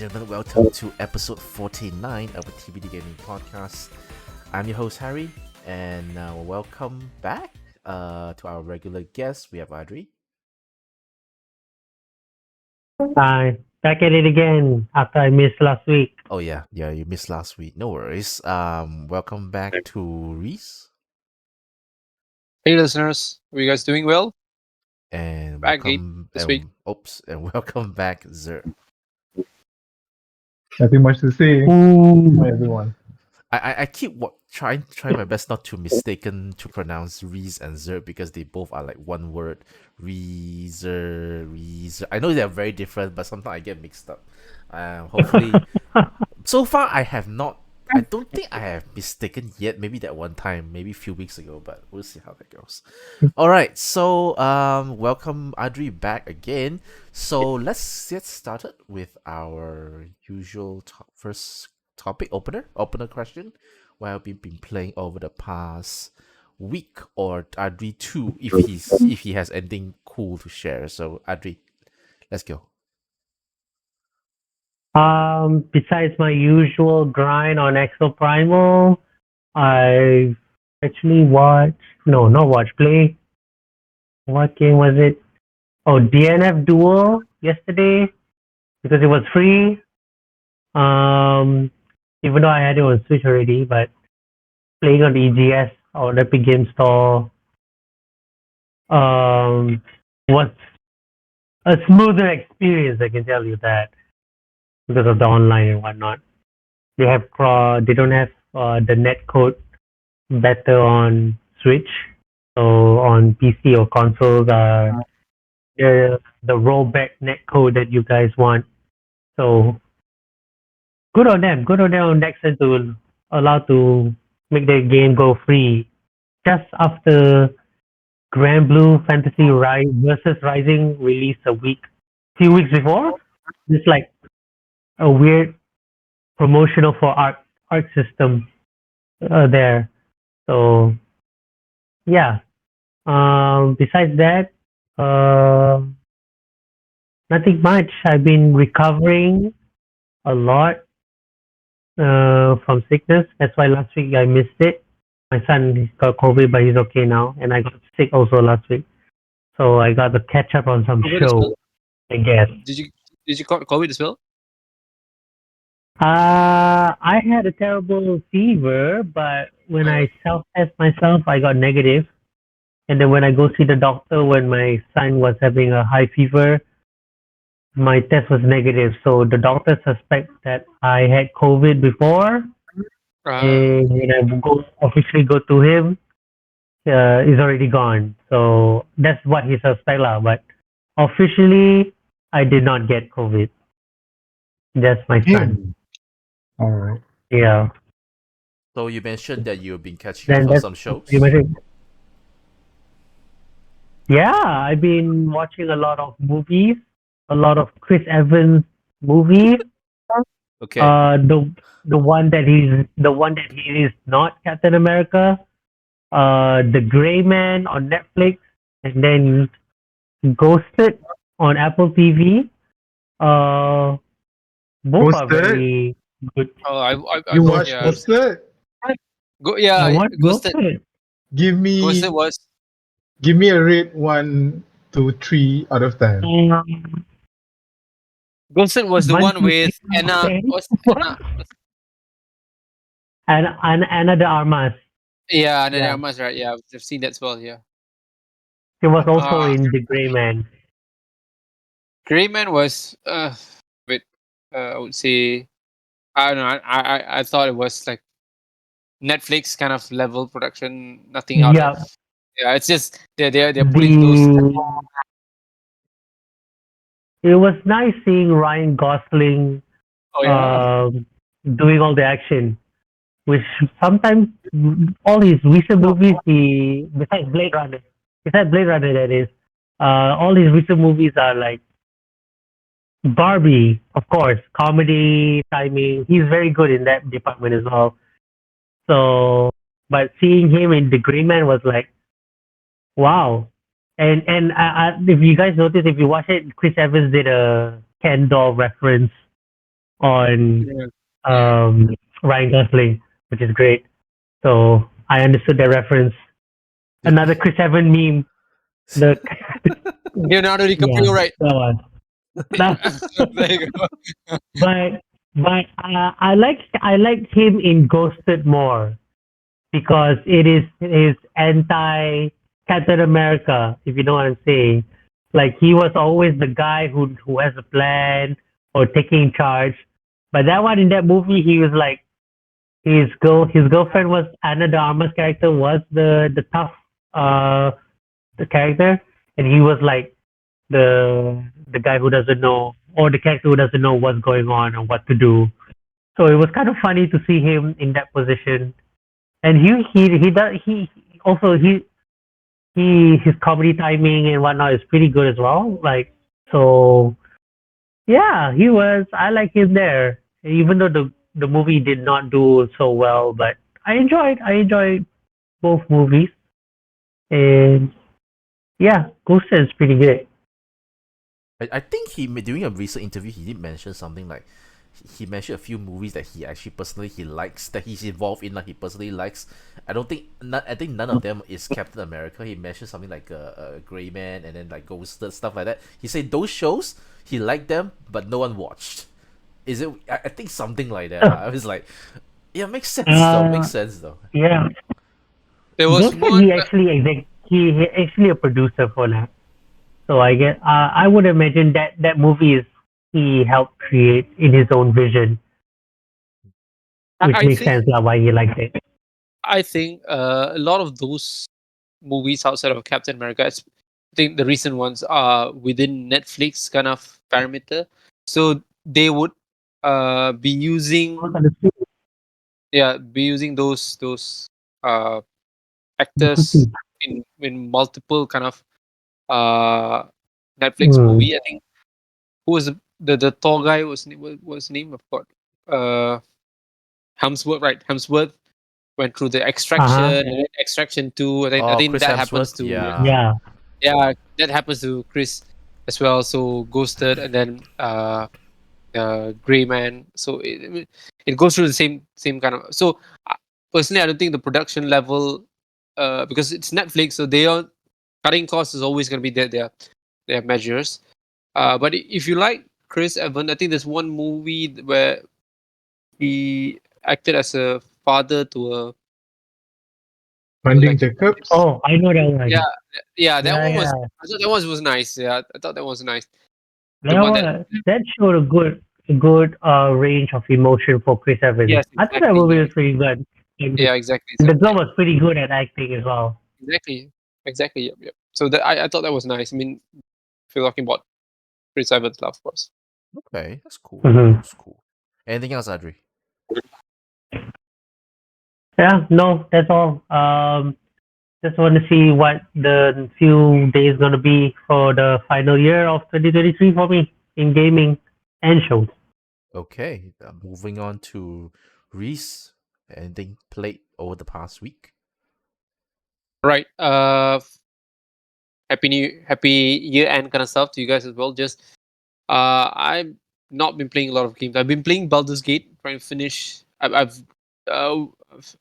gentlemen, welcome to episode 49 of the TBD Gaming Podcast. I'm your host, Harry, and welcome back to our regular guest. We have Adri. Hi, back at it again after I missed last week. Oh, yeah, you missed last week. No worries. Welcome back to Reese. Hey listeners, are you guys doing well? And Back again welcome, this week. and welcome back, Zergg. Nothing much to say. Ooh. Hi, everyone. I keep trying my best not to mistaken to pronounce Reese and Zergg because they both are like one word. Reese. I know they're very different, but sometimes I get mixed up. Hopefully, so far I have not. I don't think I have mistaken yet. Maybe that one time, maybe a few weeks ago, but we'll see how that goes. All right, so welcome Adri back again. So let's get started with our usual first topic opener question. What have you been playing over the past week, or Adri too, if he has anything cool to share. So Adri, let's go. Besides my usual grind on Exo Primal, I've actually play. What game was it? Oh, DNF Duel yesterday because it was free. Even though I had it on Switch already, but playing on the EGS or the Epic Game Store was a smoother experience, I can tell you that, because of the online and whatnot. They don't have the net code better on Switch, so on PC or consoles the rollback net code that you guys want. So good on them on Nexon to allow to make their game go free just after Grand Blue Fantasy versus Rising released few weeks before. It's like a weird promotional for art system there. So yeah. Besides that, nothing much. I've been recovering a lot from sickness. That's why last week I missed it. My son got COVID, but he's okay now, and I got sick also last week. So I got to catch up on some COVID as show, well? I guess. Did you caught COVID as well? I had a terrible fever, but when I self-test myself, I got negative. And then when I go see the doctor when my son was having a high fever, my test was negative. So the doctor suspects that I had COVID before. And when I officially go to him, he's already gone. So that's what he suspects. But officially, I did not get COVID. That's my son. All right. Yeah. So you mentioned that you've been catching up on some shows. Yeah, I've been watching a lot of movies, a lot of Chris Evans movies. Okay. The one that he is not Captain America. The Gray Man on Netflix, and then Ghosted on Apple TV. Both are Ghosted? very good. Oh, I You watched yeah. Ghosted? What Ghosted. Ghosted? Give me Ghosted was a rate 1 to 3 out of 10. Ghosted was the one with Anna. Okay. Was Anna? And Anna de Armas. Yeah, Anna Yeah. Armas, right? Yeah, I've seen that as well. Yeah. She was also Ah. in The Gray Man. Gray Man was bit I would say, I don't know. I thought it was like Netflix kind of level production. Nothing out Yeah. of. Yeah, it's just they're putting those. It was nice seeing Ryan Gosling Oh yeah. doing all the action, which sometimes all his recent movies, besides Blade Runner, that is, all his recent movies are like Barbie, of course, comedy, timing. He's very good in that department as well. So, but seeing him in The Green Man was like, wow. And if you guys notice, if you watch it, Chris Evans did a Ken doll reference on Yeah. Ryan Gosling, which is great. So I understood that reference. Another Chris Evans meme. The Leonardo yeah, DiCaprio, right? that one. That, There you go. but I liked him in Ghosted more because it is his anti Captain America, if you know what I'm saying. Like he was always the guy who has a plan or taking charge. But that one in that movie, he was like his girlfriend was Anna de Armas character was the tough uh the character, and he was like the guy who doesn't know, or the character who doesn't know what's going on and what to do. So it was kind of funny to see him in that position. And he also he his comedy timing and whatnot is pretty good as well. Like so, yeah, he was. I like him there, even though the movie did not do so well. But I enjoyed both movies, and yeah, Ghosted is pretty good. I think during a recent interview he did mention something like he mentioned a few movies that he actually personally he likes that he's involved in, like he personally likes. I think none of them is Captain America. He mentioned something like a Gray Man and then like Ghosted, stuff like that. He said those shows he liked them but no one watched. Is it? I think something like that. I was like, yeah, makes sense though. Makes sense though. Yeah, There was Ghosted one. he actually a producer for that. So I would imagine that movie is he helped create in his own vision, which I makes think. sense why he liked it. I think a lot of those movies outside of Captain America, I think the recent ones are within Netflix kind of parameter. So they would be using those actors in multiple kind of uh Netflix Hmm. movie. I think who was the tall guy was his name? I forgot. Uh Hemsworth, right? Hemsworth went through the Extraction Uh-huh. and then Extraction 2. I Oh, think Chris that happens Hemsworth. to Yeah. Yeah. yeah, that happens to Chris as well. So Ghosted and then Gray Man. So it goes through the same kind of. So personally, I don't think the production level, because it's Netflix, so they are cutting costs is always going to be their measures. But if you like Chris Evans, I think there's one movie where he acted as a father to Funding like Jacobs. Oh, I know that one. yeah, yeah, that Yeah, one was. yeah. I thought that one was nice. Yeah, I thought that was nice. The That one that was that showed a good range of emotion for Chris Evans. yes, I thought that exactly. movie Yeah, was pretty good. And yeah, exactly. the So girl yeah, was pretty good at acting as well. exactly. Yep, yep. So that I thought that was nice. I mean, if you're talking about Chris Evans, of course. Okay, that's cool. Hmm. That's cool. Anything else, Adri? Yeah, no, that's all. Just want to see what the few days gonna be for the final year of 2023 for me in gaming and shows. Okay, moving on to Reese. Anything played over the past week? Right. Happy year end kind of stuff to you guys as well. Just I've not been playing a lot of games. I've been playing Baldur's Gate, trying to finish. Uh,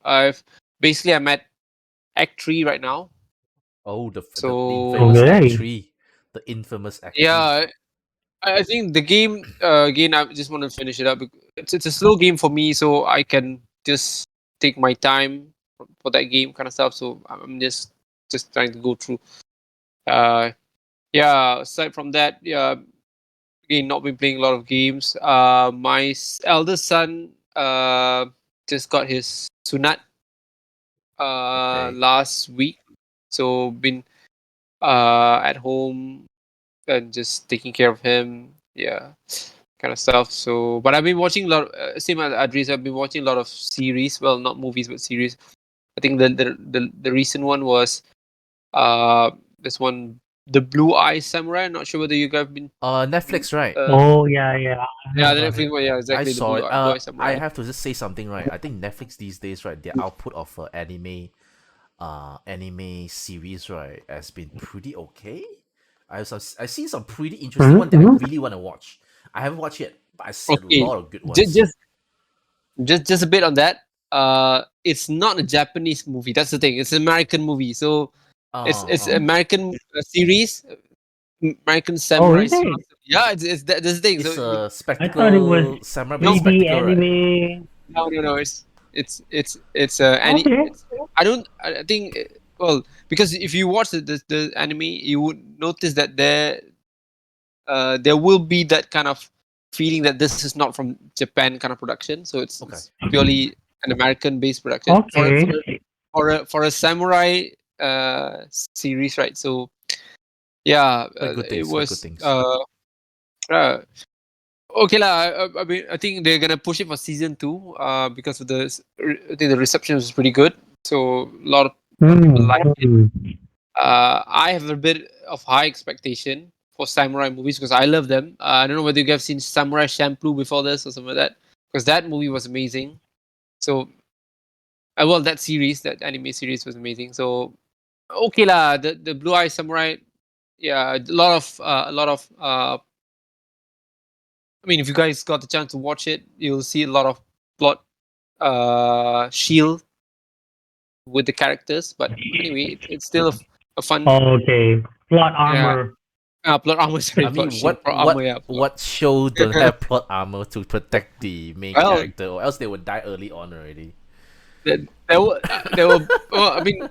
I've basically I'm at Act 3 right now. Oh, the So infamous Act Okay. 3. The infamous Act 3. yeah, I think the game again. I just want to finish it up. It's a slow game for me, so I can just take my time for that game kind of stuff. So I'm just trying to go through. Uh, yeah. Aside from that, yeah. Again, not been playing a lot of games. My eldest son just got his sunat Okay. last week, so been at home and just taking care of him. Yeah, kind of stuff. So, but I've been watching a lot. Same as Adris, I've been watching a lot of series. Well, not movies, but series. I think the recent one was this one, the Blue Eye Samurai. I'm not sure whether you guys have been. Netflix, right? Oh yeah, yeah. I heard Yeah, the about Netflix it. one. Yeah, I exactly. The saw it. Blue Eye I Samurai. have to just say something, right? I think Netflix these days, right, their output of anime series, right, has been pretty okay. I've seen some pretty interesting one that I Mm-hmm. really want to watch. I haven't watched yet. But I see a Okay, lot of good ones. just a bit on that. It's not a Japanese movie. That's the thing. It's an American movie. So it's American series, American samurai is it? series. Yeah, that's the thing. It's So a I thought it was spectacle samurai, but 3D it's spectacle, right? anime. no. Okay. I think well, because if you watch the anime, you would notice that there will be that kind of feeling that this is not from Japan kind of production. So Okay. it's purely an American based production Okay. for a samurai series, right? So yeah, Quite good it things. Quite good was things. okay lah. I mean, I think they're gonna push it for season 2. Because of I think the reception was pretty good. So a lot of people like it. I have a bit of high expectation for samurai movies because I love them. I don't know whether you guys have seen Samurai Champloo before this or something like that, because that movie was amazing. So, well, that series, that anime series was amazing. So, okay lah, the Blue Eye Samurai, yeah, a lot of. I mean, if you guys got the chance to watch it, you'll see a lot of plot shield with the characters. But anyway, it's still a fun. Okay. Plot Yeah. armor. Plot armor, sorry, I mean, plot shield, plot armor, yeah. what show don't have plot armor to protect the main Well, character, or else they would die early on already. there were. Well, I mean,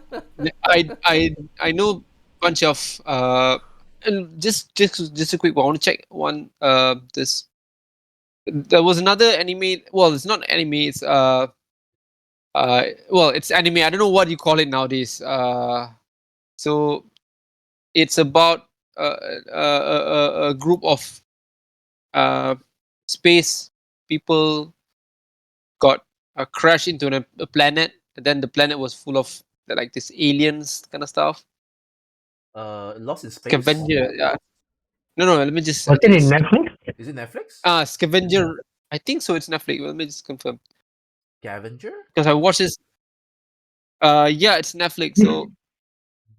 I know a bunch of and just a quick one. I want to check one. This there was another anime. Well, it's not anime. It's well, it's anime. I don't know what you call it nowadays. So it's about a group of uh space people got crashed into a planet, and then the planet was full of like this aliens kind of stuff. Lost in Space. Scavenger, yeah. No. Let me just. I Was it think in it's Netflix? Is it Netflix? Scavenger. I think so. It's Netflix. Let me just confirm Scavenger? because I watched this. Yeah, it's Netflix. So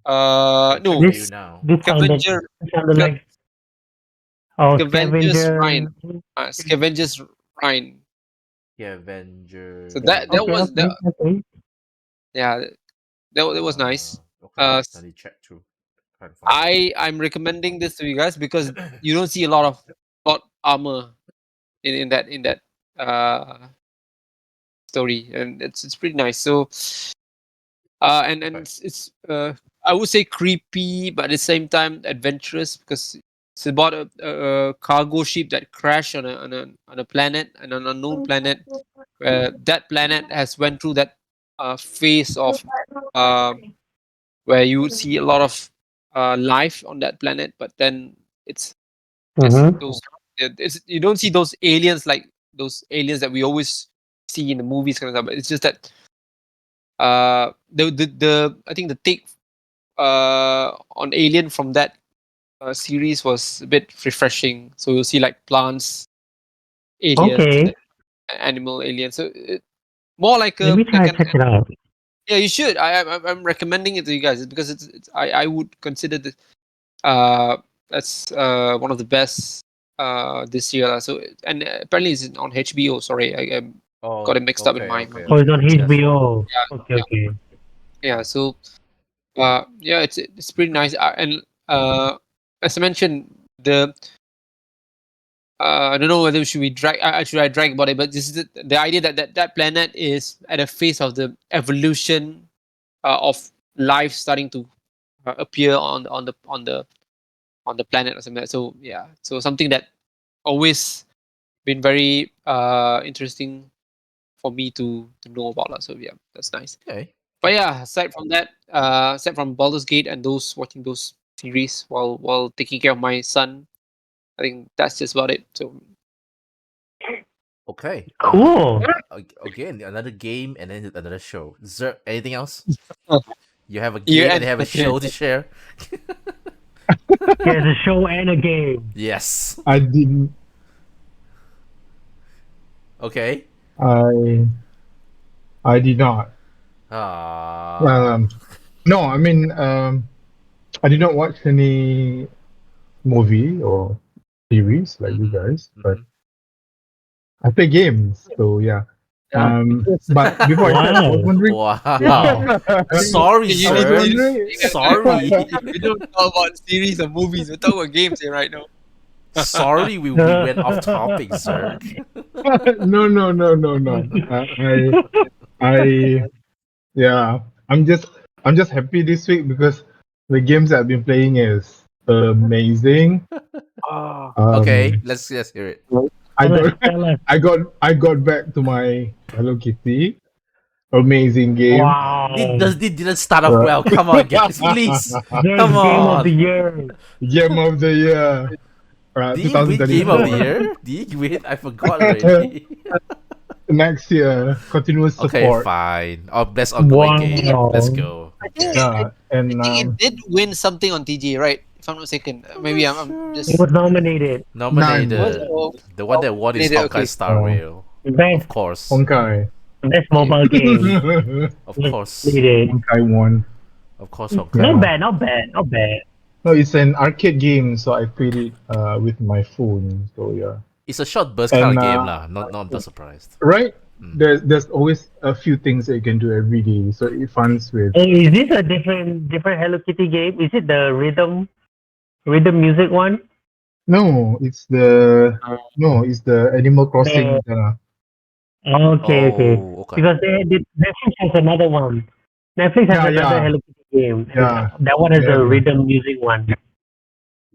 I'll check no, for you This now. this Scavenger. sounded Sca- like Scavengers Rhine. Scavenger. Scavengers Rhine. Scavenger. So that Okay, was okay, okay. yeah, that was nice. Okay. Uh, Let me check too. Can't find it. I'm recommending this to you guys because you don't see a lot of plot armor in that uh story, and it's pretty nice. So and Okay. it's I would say creepy, but at the same time adventurous because it's about a cargo ship that crashed on a planet, an unknown planet. That planet has went through that phase of where you would see a lot of life on that planet, but then it's there's Mm-hmm. those you don't see those aliens like those aliens that we always see in the movies kind of stuff. But it's just that the I think the take on Alien from that series was a bit refreshing. So you'll see like plants, aliens, and Okay. then animal aliens. So more like Let a me like try to an check it out. yeah. You should. I'm recommending it to you guys because I would consider the that's one of the best this year. So and apparently it's on HBO. Sorry, I got Oh, it mixed up in okay, my okay, Oh, it's okay. on Yes. HBO. yeah Okay, yeah okay. yeah. So yeah, it's pretty nice. And as I mentioned, the I don't know whether should we drag should I drag about it, but this is the idea that planet is at a phase of the evolution of life starting to appear on the planet or something like that. So yeah, so something that always been very interesting for me to know about lah. So yeah, that's nice. Okay. But yeah, aside from that, aside from Baldur's Gate and those watching those series while taking care of my son, I think that's just about it. So Okay. Cool. Again, another game and then another show. Anything else? uh, You have a you game and and you have a show to share? There's a show and a game. Yes. I didn't. Okay. I did not. Ah. No, I mean, I did not watch any movie or series like you guys, but I play games, so yeah. Yeah. But before I said, I was Wow. wondering. Wow. Sorry, You I was sir. wondering. Sorry. We don't talk about series or movies. We talk about games here right now. Sorry, we went off topic, Zerg. No. I yeah. I'm just happy this week because the games that I've been playing is amazing. Okay, Um, let's hear it. I Tell us, got tell us. I got back to my Hello Kitty. Amazing game. Wow. Didn't start off well. Come on, guys, please. Come There's game of the on. year. Game of the year. Did he win Game of the 2024. Year? Did he win? I forgot already. Next year, continuous Okay, support. fine. Our best ongoing game. Let's Wow. go. I think, Yeah, and I think it did win something on TG, right? If I'm not mistaken. Maybe I'm It just. was nominated. Nominated. Oh, The one that won is nominated, Honkai okay. Star Rail. Best Of course. Honkai. mobile game. Of Let's course. read it. Honkai won. Of course, Not Honkai. bad, not bad, not bad. No, it's an arcade game, so I played it with my phone. So yeah, It's a short burst kind and of game lah. Not surprised. right, Mm. there's always a few things that you can do every day, so it funs with. Hey, is this a different Hello Kitty game? Is it the rhythm music one? No, it's the Animal Crossing. Okay, okay. Oh, okay. Because Netflix has another one. Netflix has Yeah, another yeah. Hello Kitty game. And Yeah. that one is the Yeah. rhythm music one.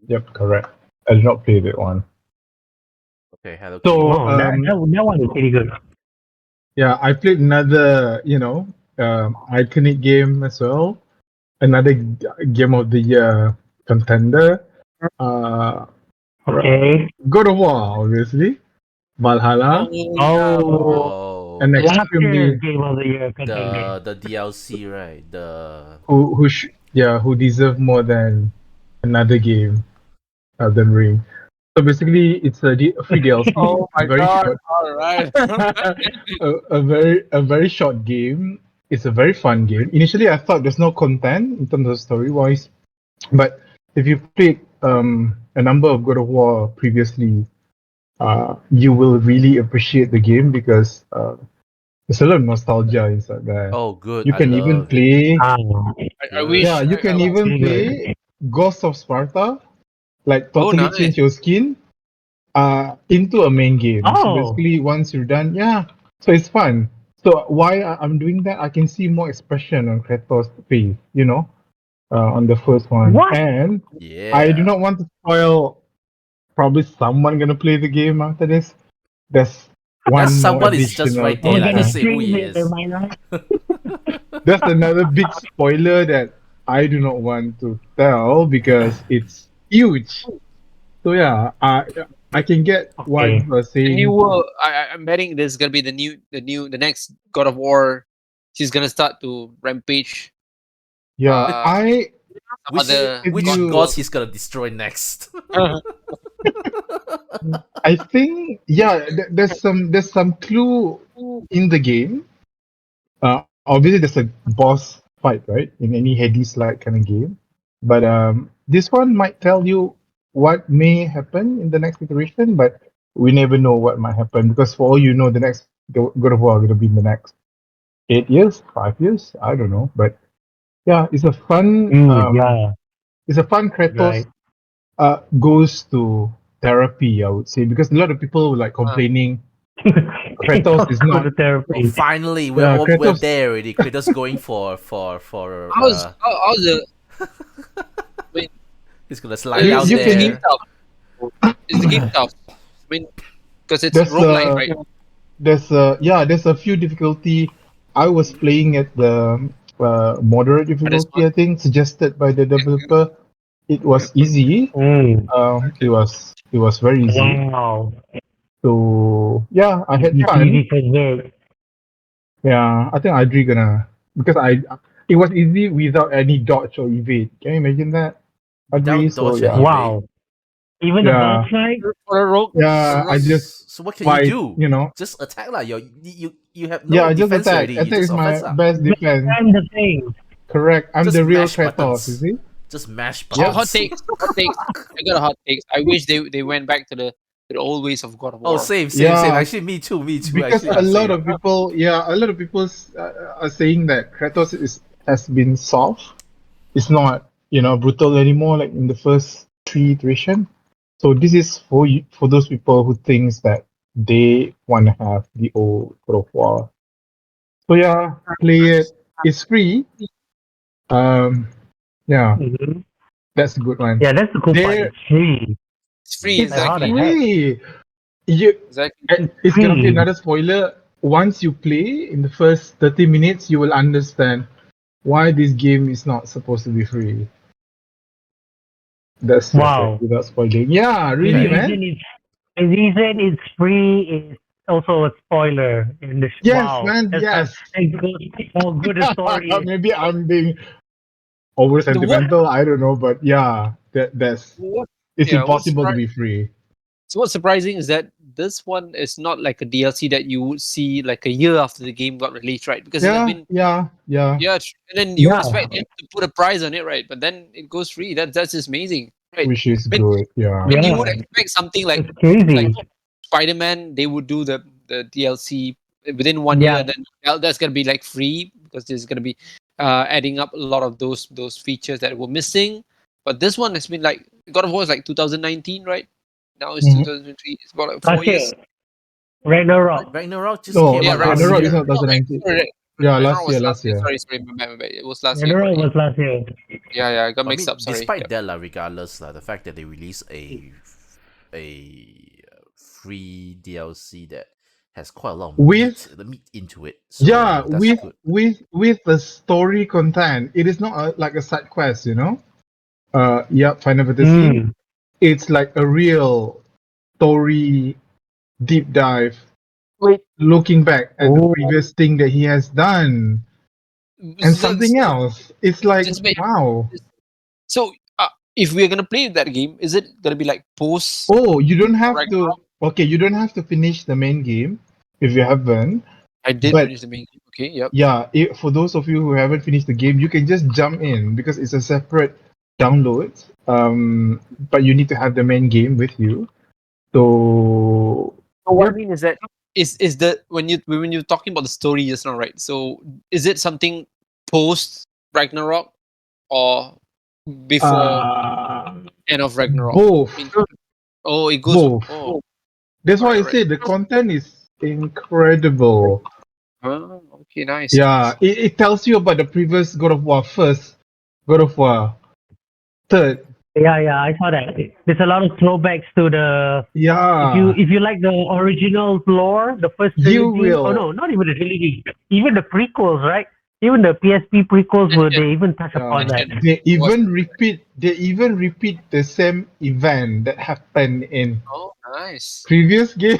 Yep, correct. I did not play that one. Okay, Hello So, Kitty. Oh, that one is pretty good. Yeah, I played another, iconic game as well. Another game of the year contender. Okay. God of War, obviously. Valhalla. Oh, Oh, And last extremely year's game of the year contender. the DLC, right? The who deserve more than another game, Elden Ring. So basically, it's a free DLC. Oh my very god! short. All right. a very short game. It's a very fun game. Initially, I thought there's no content in terms of story wise, but if you played a number of God of War previously, you will really appreciate the game because there's a lot of nostalgia inside there. oh, good. You I can even love it. play. I wish. Yeah, you can even Pretty play Ghost of Sparta, like Oh, totally nice. change your skin into a main game. So Oh. basically, once you're done, yeah, so it's fun. So why I'm doing that, I can see more expression on Kratos' face, on the first one. What? And Yeah. I do not want to spoil. Probably someone gonna play the game after this. There's one That more someone is just additional right there. We're Like, gonna just say who stream he it, is. am I right? That's another big spoiler that I do not want to tell because it's huge. So yeah, I can get what Okay. people are The saying. new, I'm betting this is gonna be the next God of War. She's gonna start to rampage. Yeah, Which Other which you- gods he's gonna destroy next? I think there's some clue in the game. Obviously there's a boss fight, right? In any Hades like kind of game. But this one might tell you what may happen in the next iteration, but we never know what might happen because for all you know, the next God of War are gonna be in the next 8 years, 5 years, I don't know. But yeah, it's a fun Yeah. it's a fun Kratos Right. goes to therapy, I would say, because a lot of people were like complaining Kratos is Go not. to therapy. Oh, finally, we're Yeah, we're Kratos- there already. Kratos going for how's the he's gonna slide You- down you is there. the game tough? Is the game tough? I mean, because it's There's, roguelike, right? there's a few difficulty. I was playing at the moderate difficulty, I think, suggested by the developer. It was easy. It was very easy. Wow. So yeah, I had fun. Easy for Zerg. Yeah, I think Adri gonna because it was easy without any dodge or evade. Can you imagine that? Adri, Without so dodge yeah. and Wow. Even the Yeah. boss fight? For a rogue, Yeah, I just So what can fight, you do? you know. Just attack lah. You have no Yeah, just defense attack. already. You Attack just is my offense lah. best defense. And the thing. Correct. I'm Just the real mash Kratos, buttons. you see? Just mash hot buttons. takes. I got a hot takes. I wish they went back to the the old ways of God of Oh, War. same. Yeah. Actually, me too. Because Actually, a I'm lot same. of people, are saying that Kratos has been soft. It's not, brutal anymore like in the first 3 iteration. So this is for those people who thinks that they want to have the old God of War. So yeah, play it. It's free. Yeah, Mhm. that's a good one. Yeah, that's the cool part. There, It's free. It's free, it's Like, how the exactly. heck? free. You, Exactly. It's it's gonna be free. another spoiler. Once you play in the first 30 minutes, you will understand why this game is not supposed to be free. That's just it, Wow. without spoiling. Yeah, The really, Okay. man. reason it's free is also a spoiler. And this, Yes, wow, man. that's Yes. how good the story is. Maybe I'm being over The what? sentimental. I don't know, but yeah, that's What? it's Yeah. What's impossible to be free. So what's surprising is that this one is not like a DLC that you would see like a year after the game got released, right? Because it has Yeah, been yeah, yeah. and then you Yeah. expect them to put a price on it, right? But then it goes free. That's just amazing, right? Which is I mean, good. Yeah. you would Yeah. expect something like It's crazy. Spider-Man, they would do the DLC within 1 year, Yeah. and then that's gonna be like free because there's gonna be adding up a lot of those features that were missing. But this one has been like God of War is like 2019, right? Now it's Mhm. 2023. It's about like Last 4 years. year. Ragnarok. Ragnarok just No, came Yeah, out no, last Ragnarok is not year. 2019. Sorry, Yeah, Ragnarok last year, was last last year. year. Sorry, my bad. It was last year. Ragnarok Correct. was last year. Yeah, I got I mixed mean, up. Sorry. despite Yep. that, regardless, the fact that they release a free DLC that has quite a lot of With the meat into it. yeah, So that's good. with the story content. It is not like a side quest, yeah, Final Fantasy. Mm. It's like a real story deep dive, Wait. looking back at the Oh, previous thing that he has done and something So, else. It's like, just wait. wow. So, if we're gonna play that game, is it gonna be like post Oh, you don't have to. Ragnarok? Okay, you don't have to finish the main game if you haven't. I did But finish the main game. Okay, yep. yeah, for those of you who haven't finished the game, you can just jump in because it's a separate download. But you need to have the main game with you. So So what I yep. mean is that is the when you're talking about the story just now, right? So is it something post Ragnarok or before Uh, end of Ragnarok? both, I mean, oh, it goes. both. Oh, That's all why right, I all right. say the content is incredible. Oh, okay, nice, Yeah, nice. it tells you about the previous God of War first, God of War third. yeah, I saw that. There's a lot of throwbacks to the Yeah, if you like the original lore, the first you trilogy. Oh will. no, not even the trilogy. Even the prequels, right? Even the PSP prequels were Mention, they even touch upon Yeah, that. mention. they What's even repeat the same event that happened in oh, nice. previous game.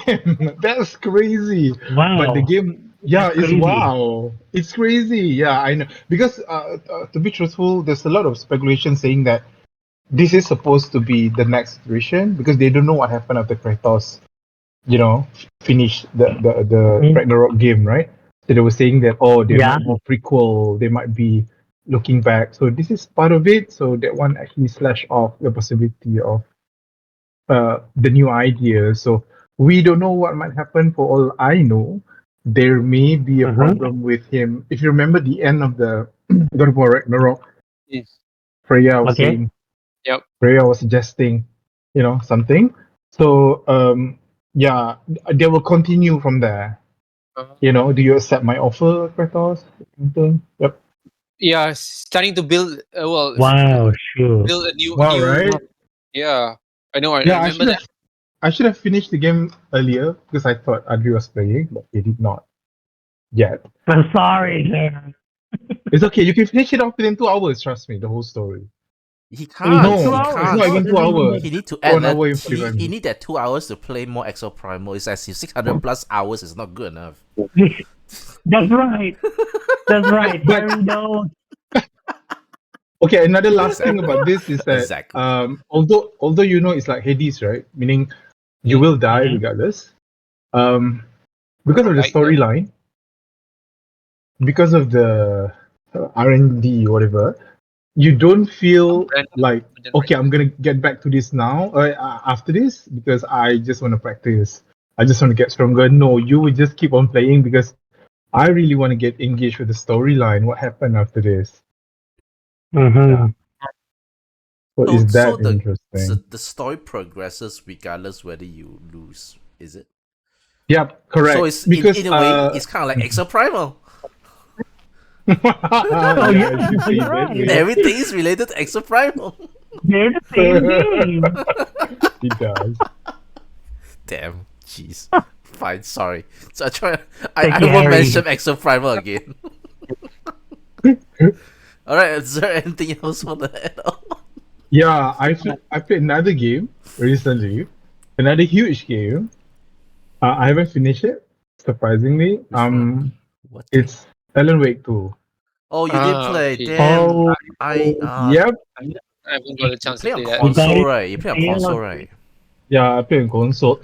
That's crazy. But the Wow, game, yeah, that's is crazy. wow. It's crazy. Yeah, I know. Because to be truthful, there's a lot of speculation saying that this is supposed to be the next iteration because they don't know what happened after Kratos, finish the Mhm. Ragnarok game, right? So they were saying that there Yeah. might be prequel, they might be looking back. So this is part of it. So that one actually slash off the possibility of the new idea. So we don't know what might happen. For all I know, there may be a Mm-hmm. problem with him. If you remember the end of the God of War Ragnarok, Yes. Freya was Okay. saying, Yep. Freya was suggesting, something. So yeah, they will continue from there. Do you accept my offer, Kratos? Something. Yep. Yeah, starting to build. Wow, sure. Build a new Wow, new. right? Yeah, I know. I Yeah, remember that. I should have finished the game earlier because I thought Adri was playing, but he did not yet. I'm sorry, sir. It's okay. You can finish it off within 2 hours. Trust me, the whole story. He It's can't. just No, two He it's hours. not can't. Oh, even that's two even hours. He need to add 1 hour and he 45 need that 2 hours to play more Exo Primal. It's as if 600 plus hours is not good enough. minutes. That's right. That's right. But Harry knows. okay, another last thing Exactly. about this is that Exactly. although it's like Hades, right? Meaning you Mm, will die Mm-hmm. regardless. I Because of don't the like that. storyline, because of the R&D, whatever, you don't feel Random like, okay, I'm gonna get back to this now after this because I just want to practice. I just want to get stronger. No, you would just keep on playing because I really want to get engaged with the storyline. What happened after this? Mm-hmm. So So, is so that the interesting? the story progresses regardless whether you lose, is it? Yep, So correct. it's Because in a way it's kind of like Exo Primal. Oh yeah, yeah, if you say you're it that right. way. Everything is related to Exo Primal. They're the same game. It does. Damn, jeez. Fine, sorry. So I try. Thank I you, won't Harry. mention Exo Primal again. All right, is there anything else for the add on? Yeah, I played another game recently, another huge game. I haven't finished it, surprisingly. Which one? What game? It's Alan Wake 2. Oh, you did play. Okay. Damn. Oh, Yep. I haven't got a You chance play to on play that. you got console, it. right? You play on console, right? Yeah, I played on console.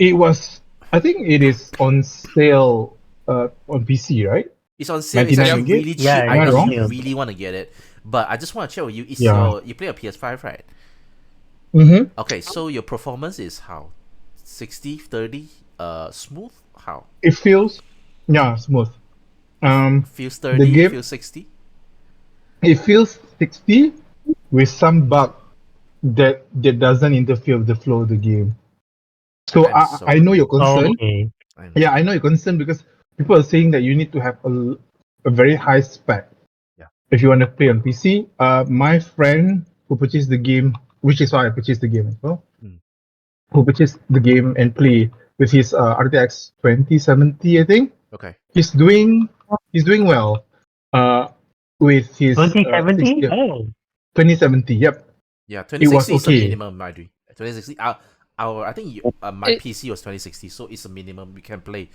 I think it is on sale on PC, right? It's on sale. It's 99 actually Yep. ringgit? really Yeah, cheap. I Am I know it's you wrong? sale. really want to get it, but I just want to check with you. Is Yeah. you play a PS5, right? Mm-hmm. Okay, so your performance is how? 60, 30, smooth? How? It feels, yeah, smooth. Feels The 30, game, feels 60? it feels 60 with some bug that doesn't interfere with the flow of the game. So I'm I know sorry. your concern. Okay. Yeah, I know your concern because people are saying that you need to have a very high spec Yeah. if you want to play on PC. My friend who purchased the game, which is why I purchased the game as well, Mm. who purchased the game and play with his RTX 2070, I think. Okay. He's doing well. With his 2070? 60, Oh. 2070. Yep, Yeah, it was 2060 is a okay. minimum, I agree. 2060, our I think my It, PC was 2060, so it's a minimum we can play.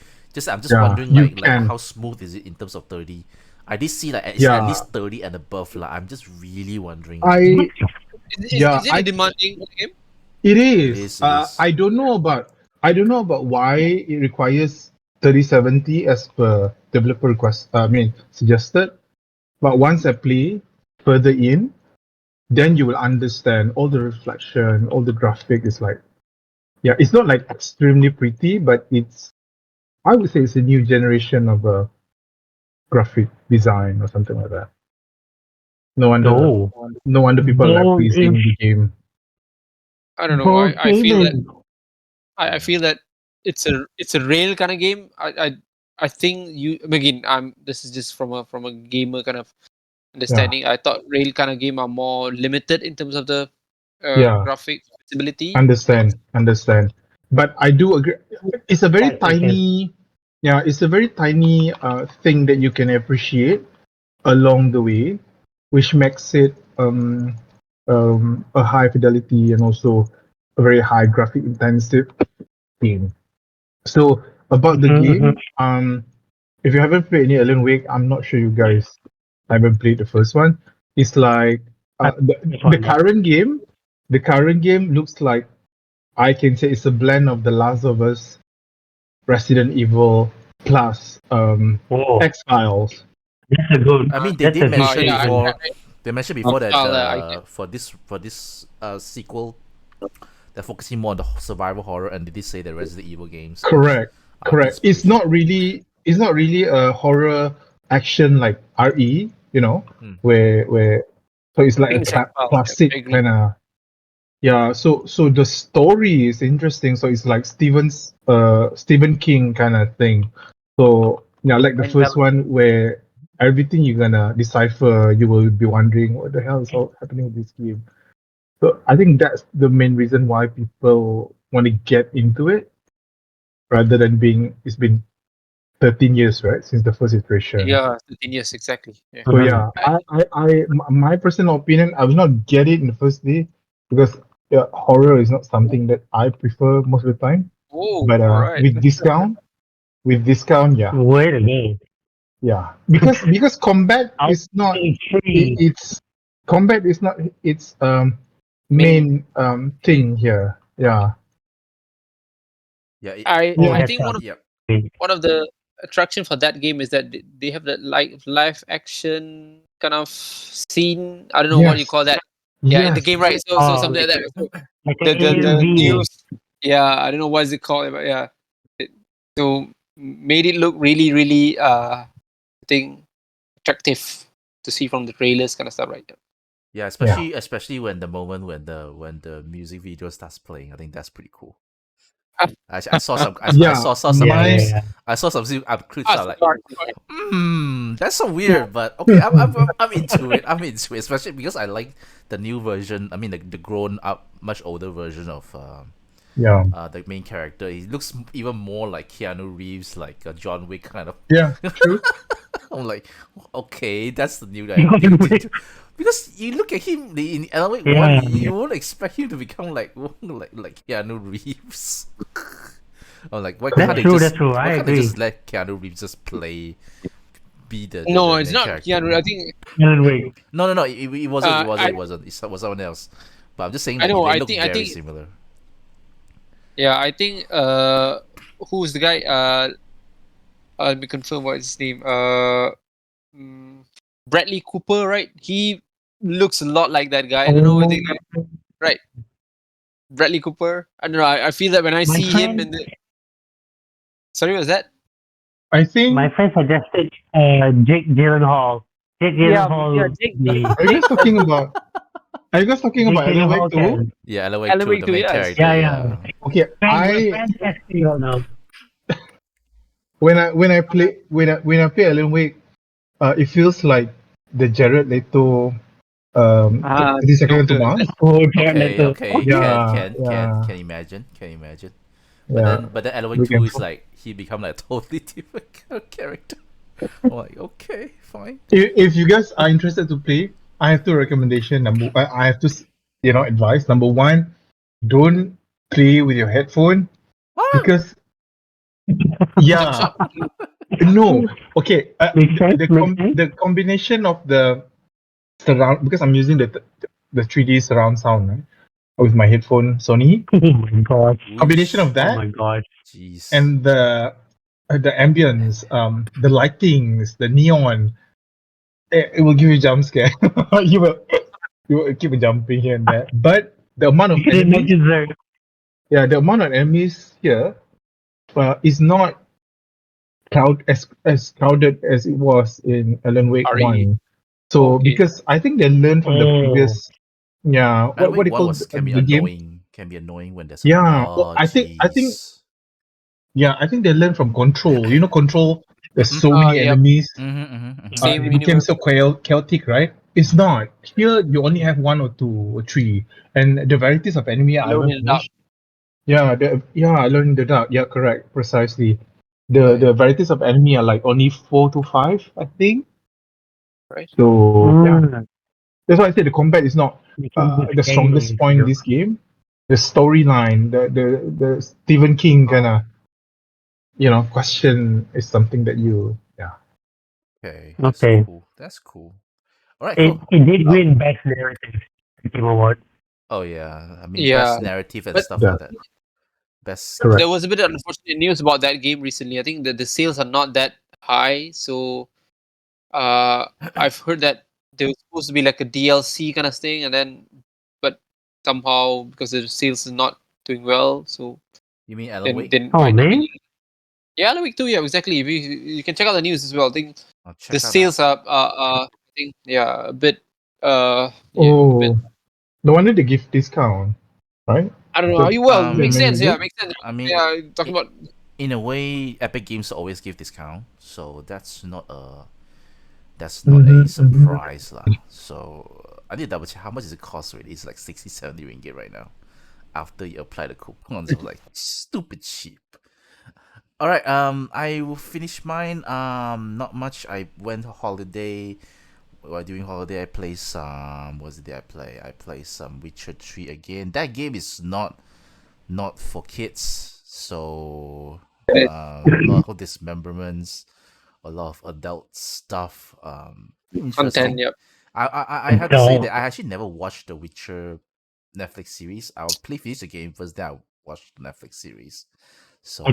I'm just Yeah, wondering you like can. how smooth is it in terms of 30? I did see like it's at Yeah, least 30 and above. Like, I'm just really wondering. I is yeah it a I demanding game? It It is. is, it is. I don't know about why it requires 3070 as per developer request. I mean suggested. But once I play further in, then you will understand all the reflection, all the graphic is like, yeah, it's not like extremely pretty, but I would say it's a new generation of graphic design or something like that. No wonder, No. no wonder people are like Bold in praising the game. I don't know. bold I feel that gaming. I feel that it's a rail kind of game. I think you again. This is just from a gamer kind of Yeah, understanding. I thought rail kind of game are more limited in terms of the yeah. graphic visibility. Understand. But I do agree. It's a very Yes, it is. tiny, yeah, it's a very tiny thing that you can appreciate along the way, which makes it a high fidelity and also a very high graphic intensive game. So about the Mm-hmm. game, if you haven't played any Alan Wake, I'm not sure you guys haven't played the first one. It's like This the one, yeah. current game. The current game looks like I can say it's a blend of The Last of Us, Resident Evil, plus Oh, X Files. that's a good. I mean, they That's did a good mention Yeah, statement. before. They mentioned before that style. I for this sequel, they're focusing more on the survival horror, and they did say the Resident Evil games Correct, are correct. inspiration. It's not really a horror action like RE, Hmm. where so it's like a think X-Files. I classic agree. kind of. Yeah, so the story is interesting. So it's like Stephen King kind of thing. So yeah, like the first one where everything you're gonna decipher, you will be wondering what the hell is all happening with this game. So I think that's the main reason why people want to get into it rather than it's been 13 years, right, since the first iteration. Yeah, 13 years exactly. Yeah. So Mhm. yeah, my personal opinion, I will not get it in the first day because yeah, horror is not something that I prefer most of the time. Oh, But all right. with discount, yeah, Wait a minute. yeah, because combat I'll is not say free. it's combat is not its Main. main thing here. Yeah, Yeah, Oh, I yeah, that's think yeah. one of the attraction for that game is that they have that like live action kind of scene. I don't know what you Yes. call that. Yeah, in the Yes. game, right? So Oh, something like that. So like the an the AMV. news. Yeah, I don't know what is it called, but yeah. So made it look really, really I think attractive to see from the trailers kind of stuff, right? Yeah, especially when the music video starts playing. I think that's pretty cool. I saw some I Yeah. saw some Yeah, My clips. yeah, I saw some clips. Ah, I'm like, sorry. that's so weird, but okay, I'm into it. I'm into it, especially because I like the new version. I mean, the grown up, much older version of yeah. the main character. He looks even more like Keanu Reeves, like a John Wick kind of. Yeah. True. I'm like, okay, that's the new yeah. because you look at him in Alan Wake One, Yeah, you won't expect him to become like Keanu Reeves. Or like why can't that's they true. just That's true. why I can't they agree. just let Keanu Reeves just be No, the it's main not character? Keanu. I think Alan Wake. No, it wasn't I it wasn't it was someone else. But I'm just saying I like know. they I look think I very think similar. yeah. I think who's the guy? Let me confirm what is his name. Mm, Bradley Cooper, right? He looks a lot like that guy. I don't know whether Oh, right. Bradley Cooper. I don't know. I feel that when I my see him in friend, the sorry, what was that? I my think. friend suggested Jake Gyllenhaal. Jake Yeah, Gyllenhaal, the Are you guys talking about? Are you guys talking Jake about Alan Wake Gyllenhaal too? can. Yeah, Alan Wake Alan 2, Wake the 2, main yes. character. Yeah, Yeah. yeah. Okay. My I friend testing right now. when I play Alan Wake, it feels like the Jared Leto, Ah, 30 Seconds to Joker. Mars. Oh, Jared Okay, Leto. okay, Yeah, yeah, can imagine, can imagine. yeah. But then Alan Wake We 2 can. is like he become like a totally different character. I'm like, okay, fine. If you guys are interested to play, I have two recommendation. I have to, advice. Number one, don't play with your headphone What? because Jump yeah, shot. no, okay. Makes sense. Makes sense. The combination of the surround because I'm using the 3D surround sound, right, with my headphone Sony. Oh my god. Combination of Which? Oh that my god. Jeez. and the ambience, the lightings, the neon, it will give you jump scare. you will you will keep jumping here and there. But the amount You of can enemies, imagine Zerg. yeah, the amount of enemies here is not as crowded as it was in Alan Wake RE. One. So Okay. because I think they learned from the Oh. previous, yeah, Alan what Wake do you 1 call was can be the game? annoying. Can be annoying when there's a Yeah, lot. I think Jeez. yeah, I think they learned from Control. You know, Control. There's so many Yep. enemies. Same It became universe. so chaotic, right? It's not. Here, you only have one or two or three, and the varieties of enemy I Alone haven't in the dark. finished. Yeah, Alone in the Dark. Yeah, correct, precisely. Right. The varieties of enemy are like only 4 to 5, I think. Right. So yeah, Mm. that's why I say the combat is not Making good the strongest game. point in this game. The storyline, the Stephen King kind of question is something that you yeah. Okay, that's Okay. cool. That's cool. All right, It cool. it did win best narrative Game Award. Oh yeah, I mean Yeah. best narrative and But stuff Yeah, like that. Best. correct. there was a bit of unfortunate news about that game recently. I think that the sales are not that high. So I've heard that there was supposed to be like a DLC kind of thing, and then but somehow because the sales is not doing well, so You mean Alan then Wake? then Oh might not man. be. Yeah, Alan Wake 2, yeah, exactly. You can check out the news as well. I think I'll check the that out. sales are I think yeah a bit a bit. Oh, no wonder they give discount, right? I don't know. The Well, the makes sense. Yeah, manager. makes sense. I mean, Yeah, talking i- about in a way, Epic Games always give discount, so that's not a Mm-hmm. surprise lah. So I need to double check how much is it cost already. It's like 60, 70 ringgit right now. After you apply the coupons, it was like stupid cheap. All right, I will finish mine. Not much. I went holiday. While during holiday, I play some. What did I play? I play some Witcher 3 again. That game is not for kids, so a lot of dismemberments, a lot of adult stuff. content. Interesting. Yep. I have to say So that I actually never watched the Witcher Netflix series. I'll finish the game first, then I'll watch the Netflix series. So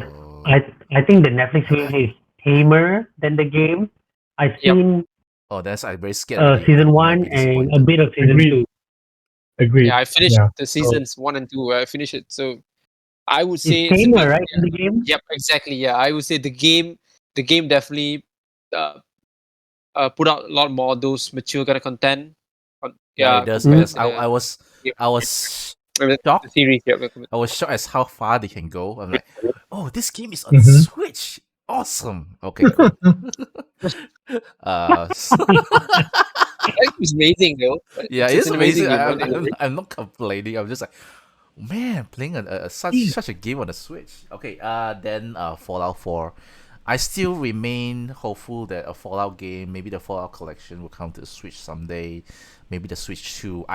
I think the Netflix series is tamer than the game. I've Yep. seen Oh, that's I'm very scared already. season Might 1 be and a disappointed. bit of season Agreed. 2. Agreed. Yeah, I finished Yeah. the seasons 1 and 2. I finished it. So I would say It's it's a tamer, bit. right, in the game? Yep, exactly. Yeah, I would say the game definitely uh, put out a lot more of those mature kind of content. Yeah, Yeah, it does. It compared does. to the game. I was The shocked. series. Yeah, I was shocked as how far they can go. I'm like, oh, this game is on Mhm. Switch. Awesome. Okay, cool. So it's amazing though. yeah, It's it's an amazing amazing. game. What they did. I'm not complaining. I'm just like, man, playing such a game on the Switch. Okay, then Fallout 4. I still remain hopeful that a Fallout game, maybe the Fallout collection, will come to the Switch someday. Maybe the Switch 2.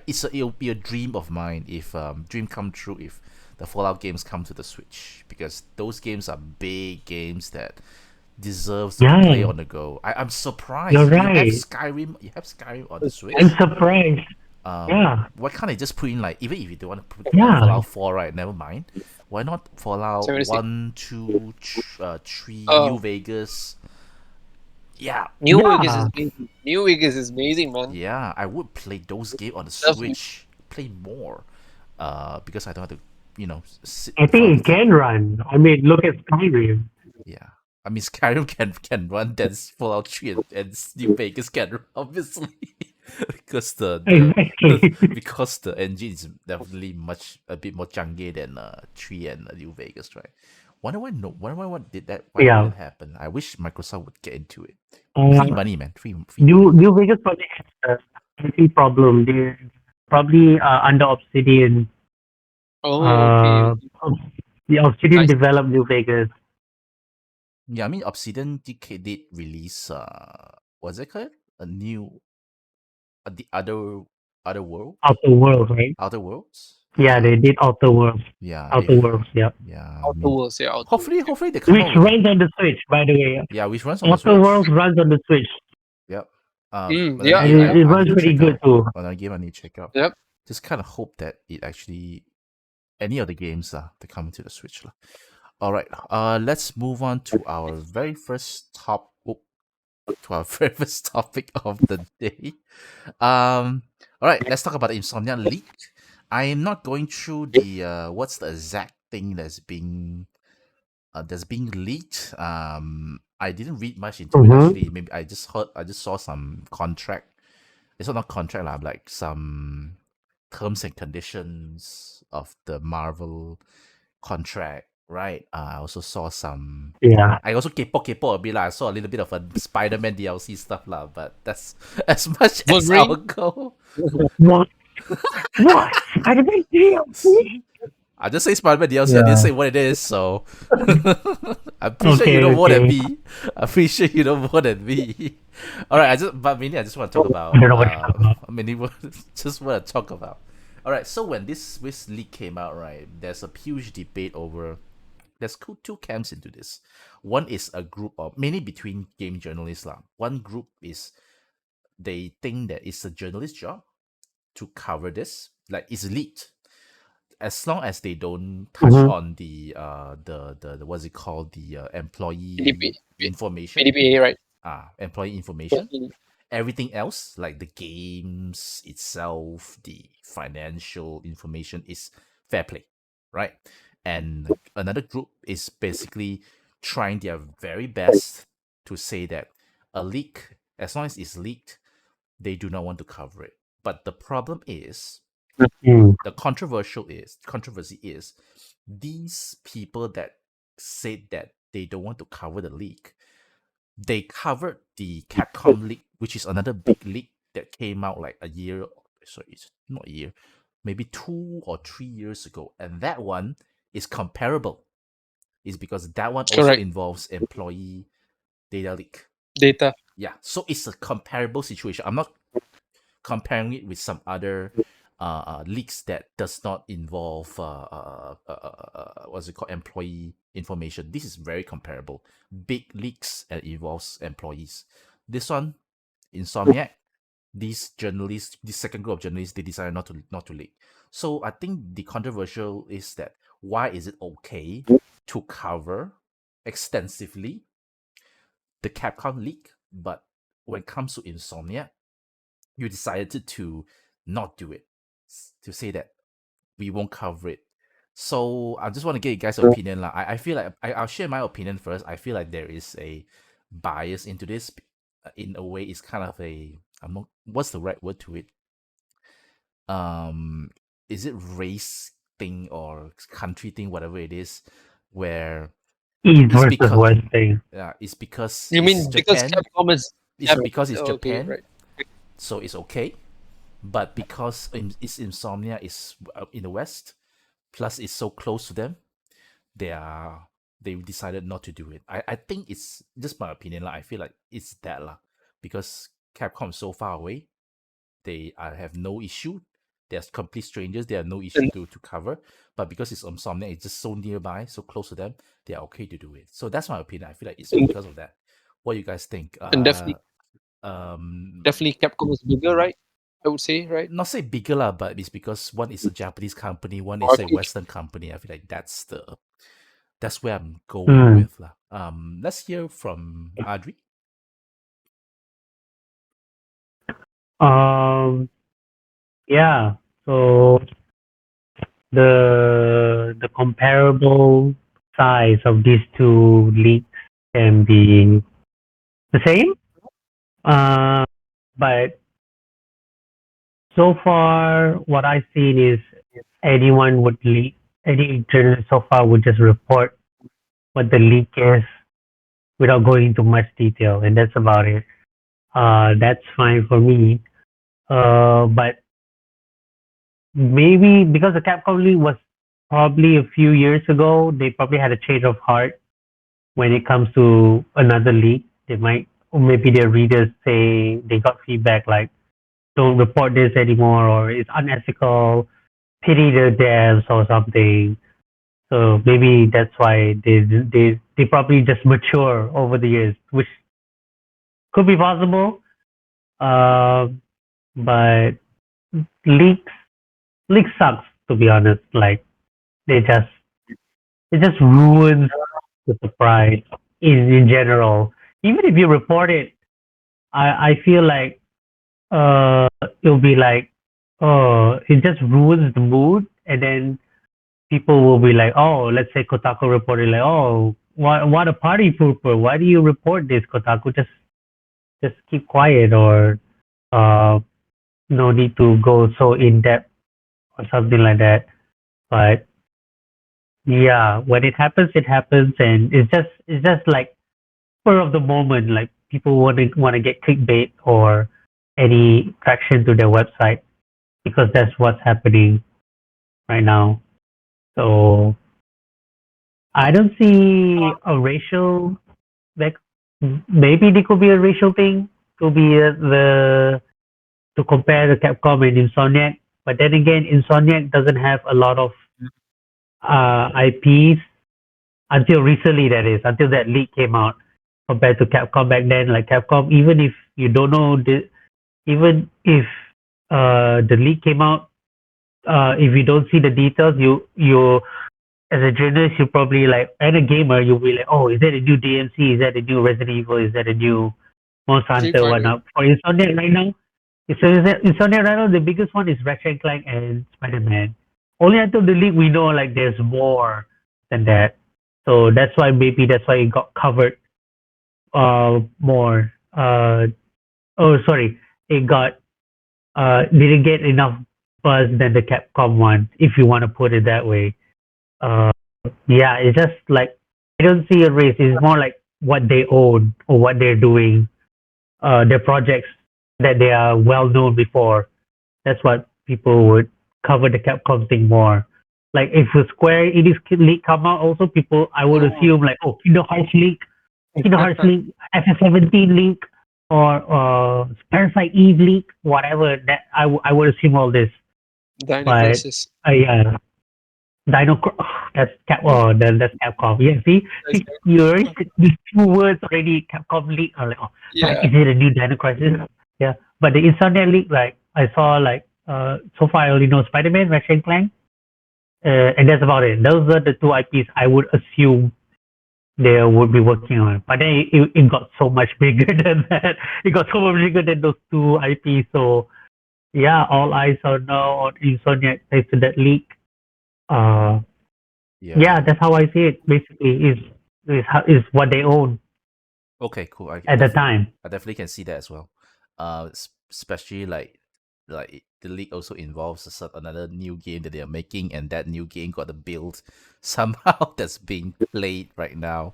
It'll be a dream of mine if dream come true if the Fallout games come to the Switch, because those games are big games that deserves to be played Yeah, on the go. I'm surprised you're you have right. Skyrim. You have Skyrim on the Switch. I'm surprised. Yeah. Why can't they just put in, like, even if you don't want to put Yeah. Fallout 4, right? Never mind. Why not Fallout 76. 1, 2, 3, Oh. New Vegas? Yeah, New Yeah. Vegas is amazing. New Vegas is amazing, man. yeah. I would play those games on the Lovely. Switch. Play more. Because I don't have to, sit I in front think of it the can run. I mean, look at Skyrim. Yeah. I mean, Skyrim can run, then Fallout 3 and New Vegas can run, obviously. because Exactly. because the engine is definitely a bit more junky than 3 and New Vegas, right? Wonder why what did that why Yeah. did that happen? I wish Microsoft would get into it. Free money, man. Free money. New Vegas probably has a IT problem. They're probably under Obsidian. Oh, okay. The Obsidian Nice. developed New Vegas. Yeah, I mean Obsidian did release what's it called? A new the other world? Outer Worlds, right? Outer Worlds? Yeah, they did Outer Worlds. Yeah. Outer Worlds, yeah. Yeah. I Outer mean, Worlds, yeah. Outer hopefully they come Which out with runs on the Switch, by the way. yeah, which runs on the Outer Switch. Worlds runs on the Switch. Yep. Mm, another yeah, game And it I runs need to pretty check good out. too. Another game I need to check out. Yep. Just kind of hope that it actually any of the games that come to the Switch. All right. Let's move on to our very first topic of the day. All right, let's talk about the Insomniac Leak. I am not going through the what's the exact thing that's being leaked. I didn't read much into it actually. Maybe I just saw some contract. It's not contract lah, like some terms and conditions of the Marvel contract, right? I also saw some. Yeah. I also kepo a bit lah. I saw a little bit of a Spider-Man DLC stuff lah, but that's as much as I Wolverine? will go. What? What? I didn't see. I just say Spider-Man DLC. I didn't Yeah. say what it is, so I'm pretty sure you know more than me. I'm pretty sure you know more than me. All right, mainly I just want to talk about. I don't know what you're talking about. Mainly just want to talk about. All right, so when this leak came out, right, there's a huge debate over. There's two camps into this. One is a group of mainly between game journalists lah. One group is they think that it's a journalist job to cover this, like it's leaked. As long as they don't touch on the what's it called, the employee PDP. information, PDPA, right? employee information, everything else like the games itself, the financial information is fair play, right? And another group is basically trying their very best to say that a leak, as long as it's leaked, they do not want to cover it. But the problem is, the controversy is these people that said that they don't want to cover the leak, they covered the Capcom leak, which is another big leak that came out like it's not a year, maybe 2 or 3 years ago, and that one is comparable. Is because that one also Correct. involves employee data leak. Data. Yeah, so it's a comparable situation. I'm not comparing it with some other leaks that does not involve what's it called, employee information. This is very comparable. Big leaks and involves employees. This one, Insomniac, these journalists, this second group of journalists, they decided not to leak. So I think the controversial is that why is it okay to cover extensively the Capcom leak, but when it comes to Insomnia, you decided to not do it, to say that we won't cover it. So I just want to get you guys' opinion. I feel like I'll share my opinion first. I feel like there is a bias into this. In a way, it's kind of a, I'm not, what's the right word to it? Is it race thing or country thing, whatever it is, where East it's versus because West thing. it's because You it's mean because Japan. Capcom is It's because it's okay, Japan, right? so it's okay. But because it's Insomnia is in the West, plus it's so close to them, they decided not to do it. I think it's just my opinion. I feel like it's that because Capcom is so far away, they have no issue. They're complete strangers. They have no issue to cover. But because it's Insomnia, it's just so nearby, so close to them, they are okay to do it. So that's my opinion. I feel like it's because of that. What do you guys think? And definitely Capcom is bigger, right? I would say, right? Not say bigger but it's because one is a Japanese company, one is a Okay. Western company. I feel like that's where I'm going with let's hear from Adri. Yeah. So the comparable size of these two leagues can be the same. But so far, what I've seen is anyone would leak, any journalist so far would just report what the leak is without going into much detail, and that's about it. That's fine for me. But maybe because the Capcom leak was probably a few years ago, they probably had a change of heart when it comes to another leak. They might, or maybe their readers say they got feedback like, don't report this anymore, or it's unethical, pity the devs or something. So maybe that's why they probably just mature over the years, which could be possible. But leaks leaks sucks, to be honest. Like they just it just ruins the surprise in general. Even if you report it, I feel like it'll be like it just ruins the mood, and then people will be like, oh, let's say Kotaku reported like, oh, what a party pooper, why do you report this, Kotaku? Just keep quiet, or uh no need to go so in depth or something like that. But yeah, when it happens, and it's just like spur of the moment. Like people want to get clickbait or any traction to their website because that's what's happening right now. So I don't see a racial, like maybe there could be a racial thing. Could be the to compare the Capcom and Insomniac, but then again, Insomniac doesn't have a lot of IPs until recently. That is until that leak came out. Compared to Capcom back then, like Capcom, even if you don't know even if the leak came out, if you don't see the details, you as a journalist, you probably like, and a gamer, you'll be like, oh, is that a new DMC? Is that a new Resident Evil? Is that a new Monster Street Hunter? Fighter. Whatnot? For Insomniac right now, Insomniac right now, the biggest one is Ratchet and Clank and Spider-Man. Only until the leak we know like there's more than that. So that's why it got covered more. Oh, sorry, it got didn't get enough buzz than the Capcom one, if you want to put it that way. Uh, yeah, it's just like I don't see a race. It's more like what they own or what they're doing, their projects that they are well known before. That's what people would cover the Capcom thing more. Like if the Square Enix leak come out, also people I would assume like, oh, Kingdom Hearts leak, FF17 leak, or Parasite Eve leak, whatever. That I would assume all this. Dino But Crisis. yeah, that's that's Capcom. Yeah, see, you already said these two words already. Capcom leak. I'm like, oh, Yeah. is it a new Dino Crisis? Yeah, but the Insomniac leak, like I saw, like so far I only know Spider-Man, Ratchet and Clank, and that's about it. Those are the two IPs I would assume they would be working on. But then it got so much bigger than that. It got so much bigger than those two IPs. So yeah, all eyes are now on Insomniac thanks to that leak. Yeah, that's how I see it. Basically, is what they own Okay, cool. at the time. I definitely can see that as well. Especially like the league also involves another new game that they are making, and that new game got a build somehow that's being played right now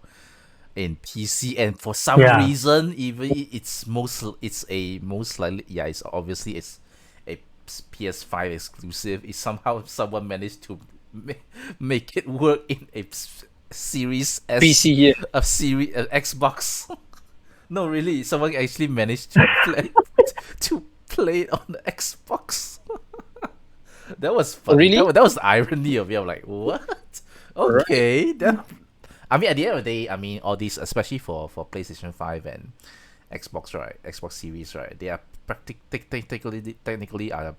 in PC, and for some Yeah. reason, even it's a most likely, yeah, it's obviously it's a PS5 exclusive. It's somehow someone managed to make it work in a Series S, PC, yeah. a series Xbox. No, really, someone actually managed to play to play it on the Xbox. That was funny. Really? That was the irony of it. I'm like, what? Okay, then. I mean, at the end of the day, I mean, all these, especially for PlayStation 5 and Xbox, right? Xbox Series, right? They are technically are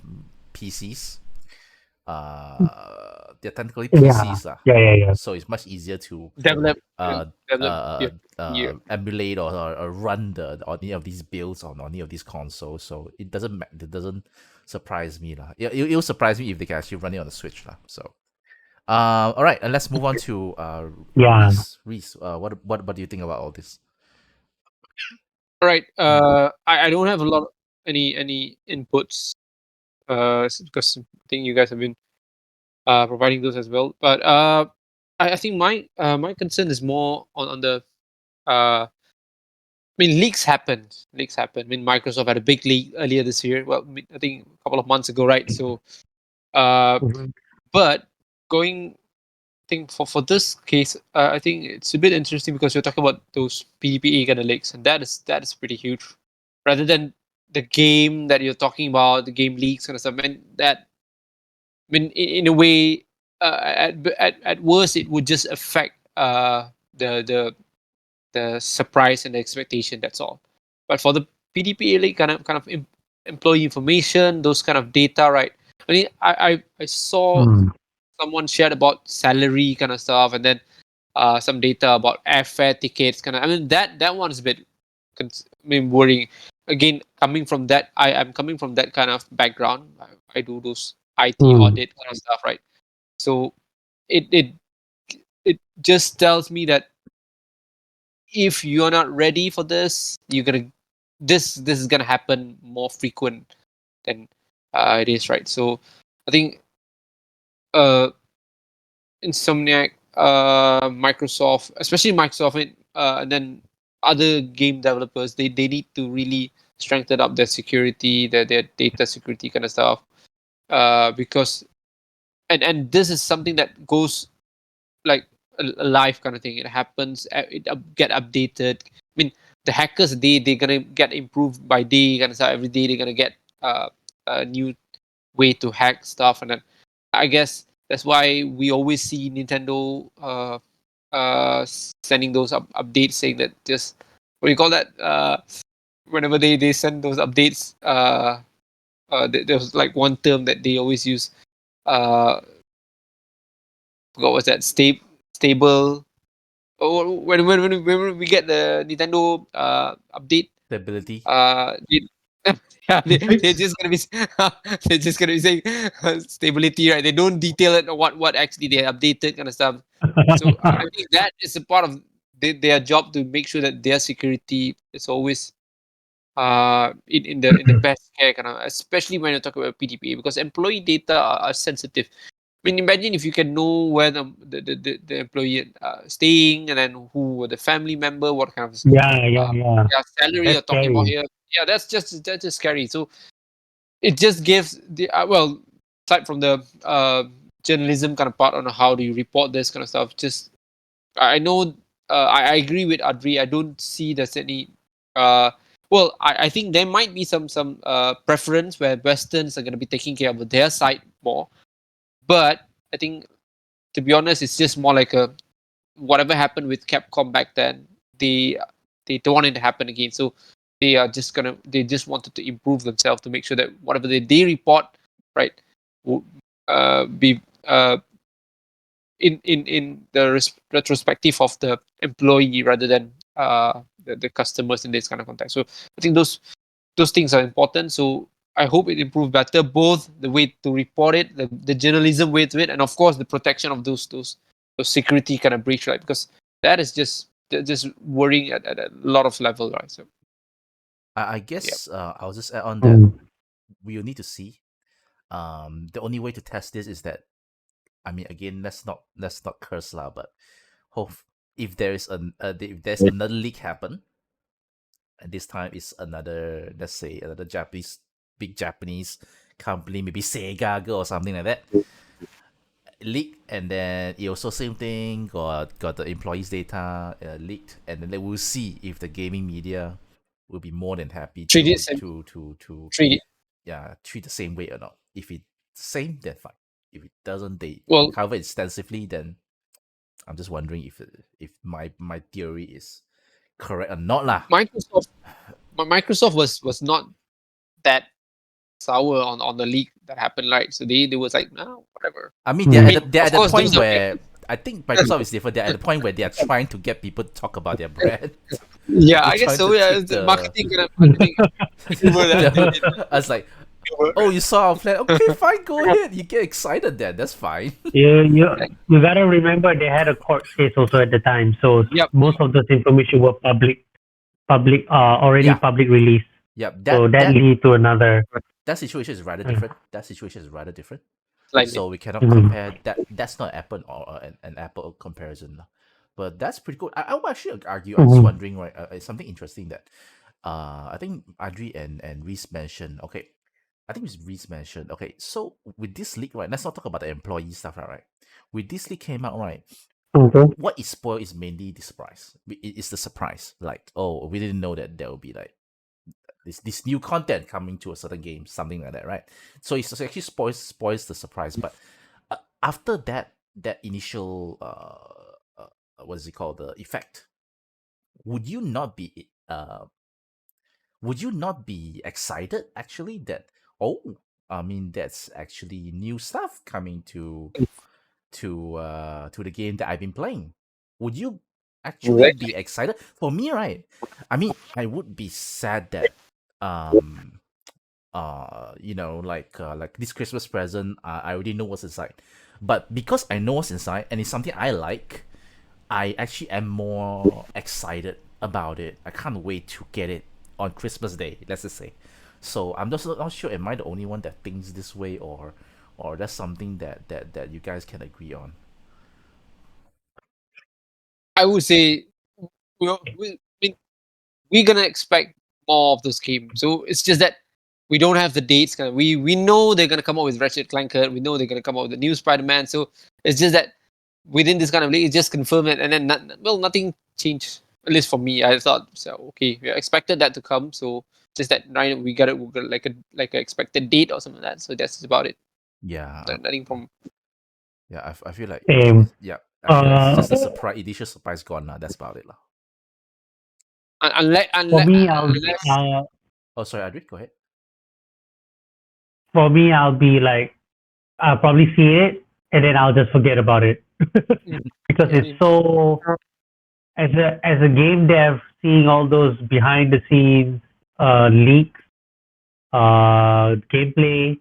PCs. They're technically PCs, lah. Yeah. So it's much easier to Develop, yeah. emulate or run on any of these builds on any of these consoles. So it doesn't surprise me, lah. It'll surprise me if they can actually run it on the Switch, lah. So all right, and let's move on to Yeah. Reese. Reese, what do you think about all this? All right. I don't have a lot any inputs. Because I think you guys have been providing those as well. But I think my concern is more on the I mean, leaks happen. Leaks happen. I mean, Microsoft had a big leak earlier this year. Well, I think a couple of months ago, right? So, Mhm. but going, I think for this case, I think it's a bit interesting because you're talking about those PDPA kind of leaks, and that is pretty huge. Rather than the game that you're talking about, the game leaks kind of stuff. I mean, in a way, at worst, it would just affect the surprise and the expectation. That's all. But for the PDPA leak, employee information, those kind of data, right? I mean, I saw someone shared about salary kind of stuff, and then some data about airfare tickets, kind of. I mean, that one's a bit, worrying. Again, coming from that, I'm coming from that kind of background. I do those IT audit kind of stuff, right? So it it just tells me that if you're not ready for this, you're gonna this is gonna happen more frequent than it is, right? So I think uh Insomniac, Microsoft, especially Microsoft, and then other game developers, they need to really strengthen up their security, their data security kind of stuff. Because and this is something that goes like a live kind of thing. It happens. Get updated. I mean, the hackers they're gonna get improved by day kind of stuff. Every day they're gonna get a new way to hack stuff, and then I guess that's why we always see Nintendo sending those updates saying that just what do you call that? Whenever they send those updates, there's like one term that they always use. What was that? Stable. Oh, when we get the Nintendo update, Stability. yeah, they're just gonna be they're just gonna be saying stability, right? They don't detail it or what actually they updated kind of stuff. So I think that is a part of their job to make sure that their security is always in the best care kind of, especially when you talk about PDPA, because employee data are sensitive. I mean, imagine if you can know where the employee staying, and then who were the family member, what kind of Yeah. salary you're That's talking about scary. here. Yeah, that's just scary. So it just gives the well, aside from the journalism kind of part on how do you report this kind of stuff. Just I know I agree with Adri. I don't see there's any. Well, I think there might be some preference where Westerns are going to be taking care of their side more, but I think to be honest, it's just more like a whatever happened with Capcom back then. They don't want it to happen again. So they just wanted to improve themselves to make sure that whatever they report, right, will be in the retrospective of the employee rather than the customers in this kind of context. So I think those things are important. So I hope it improves better, both the way to report it, the journalism way to it, and of course the protection of those security kind of breach, right? Because that is just worrying at a lot of level, right? So I guess I'll just add on that Mm. we will need to see. The only way to test this is that, I mean, again, let's not curse lah, but hope if there is if there's another leak happen, and this time is another, let's say another big Japanese company, maybe Sega or something like that, leaked, and then it also same thing got the employees' data leaked, and then we'll see if the gaming media will be more than happy treat to it same- to treat it treat the same way or not. If it's same, then fine. If it doesn't, they well. cover it extensively, then I'm just wondering if my theory is correct or not lah. Microsoft was not that sour on the leak that happened, right? So they was like, no, whatever. I mean, they're at the course, point those are where I think Microsoft is different. They're at the point where they are trying to get people to talk about their brand. Yeah, They're I guess trying so. to Yeah, tweak it's the the- marketing humor that they did. I was like, oh, you saw our plan? Okay, fine, go ahead. You get excited then. That's fine. You gotta remember they had a court case also at the time, so Yep. most of those information were already Yeah. public release. Yeah, So that lead to another. that situation is rather different. That situation is rather different. Slightly. So we cannot Mhm. compare that. That's not Apple or an Apple comparison, lah. But that's pretty good. I would actually argue. I was Mhm. wondering, right? It's something interesting that I think Adri and Reese mentioned. Okay, I think Reese mentioned. Okay, so with this leak, right? Let's not talk about the employee stuff, right? With this leak came out, right? Okay. What is spoiled is mainly the surprise. It's the surprise. Like, oh, we didn't know that there will be like this new content coming to a certain game, something like that, right? So it's actually spoils the surprise. But after that initial what is it called, the effect, would you not be excited actually that, oh, I mean, that's actually new stuff coming to the game that I've been playing? Would you actually be excited? For me, right, I mean, I would be sad that like this Christmas present, I already know what's inside. But because I know what's inside and it's something I like, I actually am more excited about it. I can't wait to get it on Christmas Day, let's just say. So I'm just not sure, am I the only one that thinks this way, or that's something that you guys can agree on? I would say we're gonna expect more of those games. So it's just that we don't have the dates. We know they're gonna come out with Ratchet Clank. We know they're gonna come out with the new Spider-Man. So it's just that within this kind of league, it's just confirm it, and then nothing changed. At least for me, I thought so. Okay, we expected that to come. So just that right, we got like a expected date or something like that. So that's about it. Yeah, Nothing from. yeah. I feel like Same. yeah. I feel like it's just the initial surprise gone now. That's about it, lah. Unless For me, Oh, sorry, Adri, go ahead. I'll be like, I'll probably see it and then I'll just forget about it because it's so. As a game dev, seeing all those behind the scenes leaks, gameplay,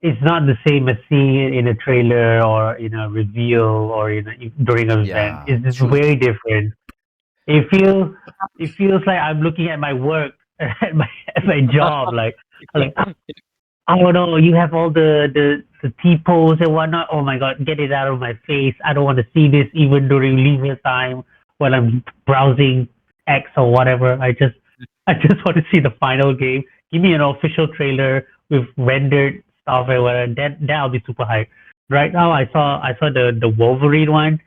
it's not the same as seeing it in a trailer or in a reveal or during an Yeah, event. It's just true. very different. It feels like I'm looking at my work at my job. Like I don't know. You have all the T-pose and whatnot. Oh my god, get it out of my face. I don't want to see this even during leisure time when I'm browsing X or whatever. I just want to see the final game. Give me an official trailer with rendered stuff and whatever. Then I'll be super hyped. Right now, I saw the Wolverine one,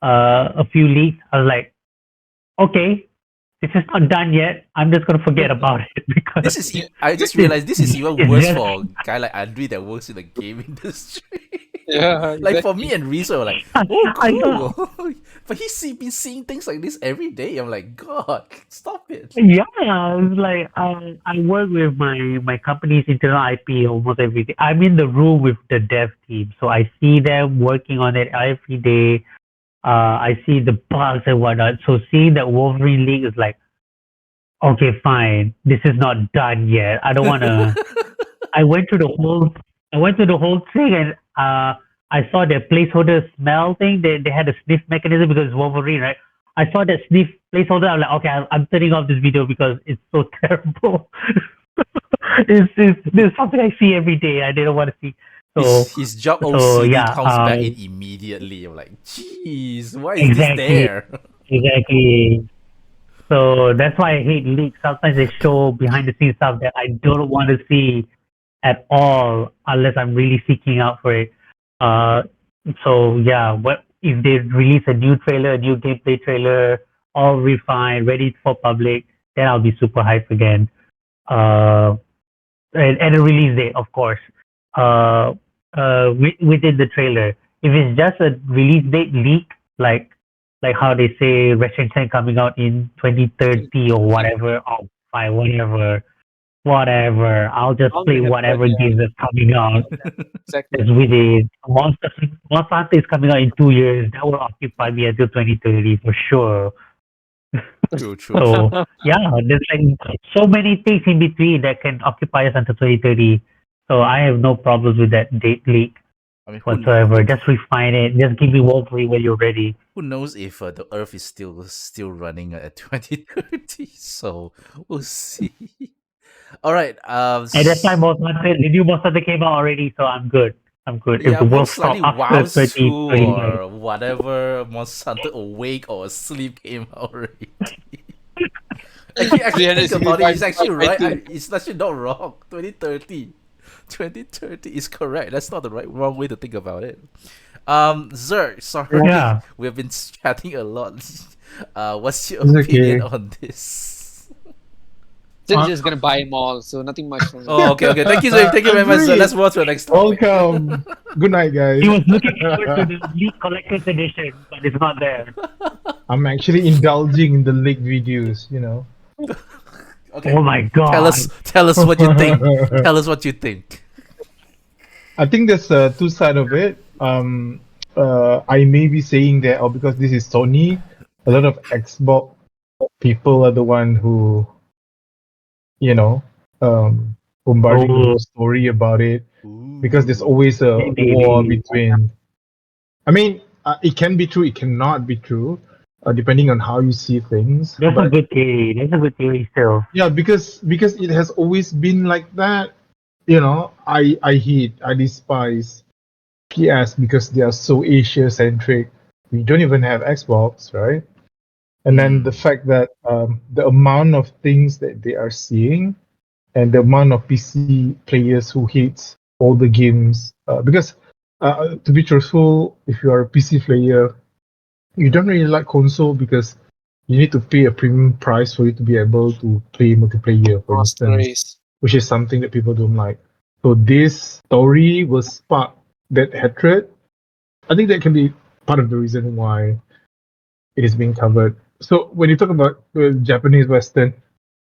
a few leaks. I was like, okay, this is not done yet. I'm just gonna forget about it because This is I just realized this is even worse for a guy like Andrew that works in the game industry. Yeah, Like for exactly. me and Reese were like, oh I got cool. But been seeing things like this every day. I'm like, God, stop it. yeah. It's like I work with my company's internal IP almost every day. I'm in the room with the dev team, so I see them working on it every day. I see the bugs and whatnot. So seeing that Wolverine League is like, okay, fine, this is not done yet. I don't want to. I went through the whole thing and I saw the placeholder smell thing. They had a sniff mechanism because it's Wolverine, right? I saw that sniff placeholder. I'm like, okay, I'm turning off this video because it's so terrible. This is something I see every day. I didn't want to see. So His job so OCD yeah, comes back in immediately. I'm like, jeez, why is this exactly, there? exactly. So that's why I hate leaks. Sometimes they show behind the scenes stuff that I don't want to see at all unless I'm really seeking out for it. Uh, so yeah, what if they release a new trailer, a new gameplay trailer, all refined, ready for public? Then I'll be super hyped again. Uh, and a release date, of course. Uh, within the trailer. If it's just a release date leak, like how they say Resident Evil coming out in 2030 or 2030. whatever, oh fine, whatever. I'll just Long play ahead, but whatever yeah, games that's coming out. exactly. That's within Monster Hunter is coming out in 2 years. That will occupy me until 2030 for sure. True. So yeah, there's like so many things in between that can occupy us until 2030. So I have no problems with that date leak I mean, whatsoever. Just refine it. Just give me Wolverine when you're ready. who knows if the Earth is still running at 2030? So we'll see. All right. At that time, the new Monster Hunter came out already, so I'm good. I'm good. If Yeah, the world most likely stopped after WoW's 2 2039. or whatever Monster Hunter Awake or Asleep came out already. Actually think about it, 365 it's actually right. fighting. It's actually not wrong. 2030. 2030 is correct. That's not the wrong way to think about it. Zerg, sorry. Yeah. We have been chatting a lot. What's your It's opinion okay. on this? Still just gonna buy them all, so nothing much from me. Oh, okay. Thank you very much, Zerg. Agreed. Let's move on to the next topic. Welcome. Good night, guys. He was looking forward to the League Collector's Edition, but it's not there. I'm actually indulging in the leaked videos, you know. Okay. Oh my Tell god. us what you think. Tell us what you think. I think there's two sides of it. I may be saying that, oh, because this is Sony, a lot of Xbox people are the one who, you know, bombarding the Oh, whole story about it, because there's Ooh. always a war maybe. between. I mean, it can be true, it cannot be true, depending on how you see things. That's a But good theory. That's a good theory still. yeah, because it has always been like that. You know, I despise PS because they are so Asia centric. We don't even have Xbox, right? And then the fact that the amount of things that they are seeing and the amount of PC players who hates all the games, because to be truthful, if you are a PC player, you don't really like console because you need to pay a premium price for you to be able to play multiplayer, for Master instance, Race. which is something that people don't like. So this story will spark that hatred. I think that can be part of the reason why it is being covered. So when you talk about Japanese Western,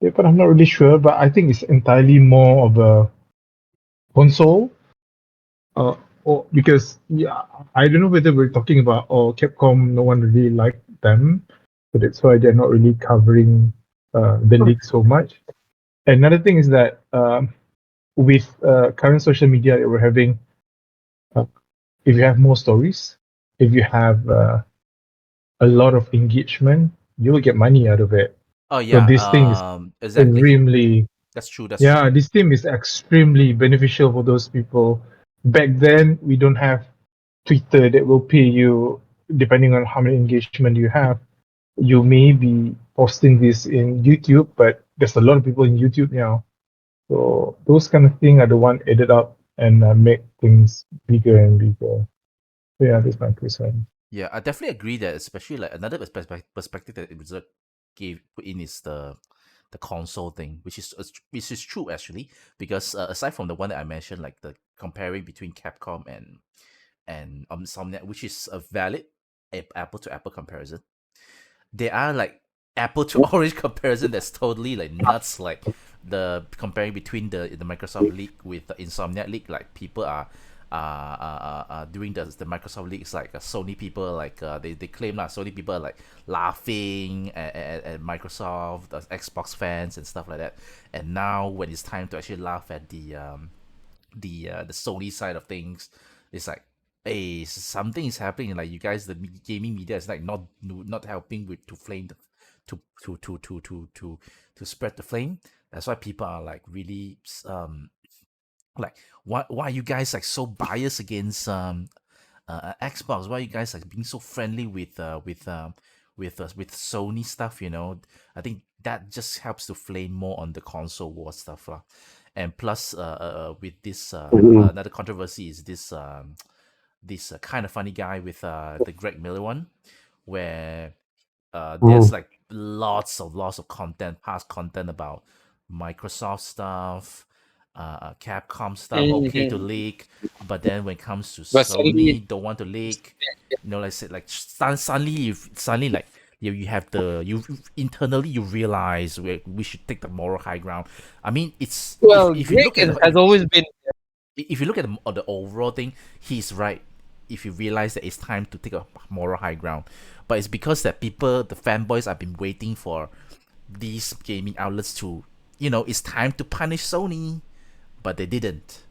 yeah, but I'm not really sure. But I think it's entirely more of a console. Uh, or because yeah, I don't know whether we're talking about or Capcom. No one really liked them, so that's why they're not really covering the league so much. Another thing is that with current social media that we're having, uh, if you have more stories, if you have a lot of engagement, you will get money out of it. Oh So yeah, this thing is exactly. extremely, That's true. yeah, this thing is extremely beneficial for those people. Back then, we don't have Twitter that will pay you depending on how many engagement you have. You may be posting this in YouTube, but there's a lot of people in YouTube now. So those kind of things are the one added up and make things bigger and bigger. So yeah, that's my percent. Yeah, I definitely agree that, especially like another perspective that Zerg put in is the console thing, which is true actually, because aside from the one that I mentioned, like the comparing between Capcom and and Insomniac, which is a valid apple to apple comparison. There are like apple to orange comparison that's totally like nuts, like the comparing between the Microsoft League with the Insomniac League. Like people are doing the Microsoft League, it's like Sony people like they claim that Sony people are like laughing at Microsoft, the Xbox fans and stuff like that. And now when it's time to actually laugh at the Sony side of things, it's like, hey, something is happening. Like you guys, the gaming media is like not helping with to flame the to spread the flame. That's why people are like really like why are you guys like so biased against Xbox? Why are you guys like being so friendly with Sony stuff? You know, I think that just helps to flame more on the console war stuff, lah. And plus, with this another controversy is this this kind of funny guy with the Greg Miller one, where there's like lots of content, past content about Microsoft stuff, Capcom stuff, okay to leak, but then when it comes to But Sony, don't want to leak. You know, like said, like suddenly like you have you internally you realize we should take the moral high ground. I mean, it's well, if you look Greg at has always been. if you look at the overall thing, he's right. If you realize that it's time to take a moral high ground, but it's because that people, the fanboys, have been waiting for these gaming outlets to, you know, it's time to punish Sony, but they didn't.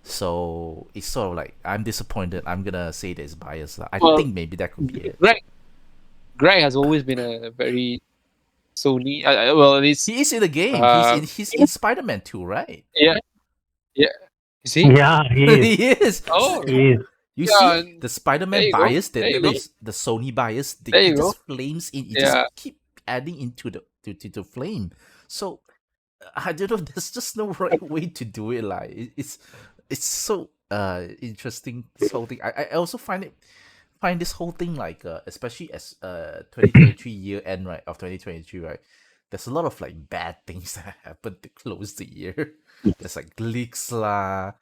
So it's sort of like I'm disappointed. I'm gonna say that it's biased. I Well, think maybe that could be it. Greg has always been a very Sony. Well, at least He is in the game. He's in Spider-Man 2, right? yeah. You see? Yeah, he is. He is. Oh, He is. You yeah. see the Spider-Man you go. bias, There you go. the Sony bias, There you it go. just flames in. It Yeah. just keep adding into the flame. So I don't know. There's just no right way to do it. Like it's so interesting, this whole thing. I also find this whole thing like especially as 2023 year end, right, of 2023, right. There's a lot of like bad things that happen to close the year. There's like leaks lah,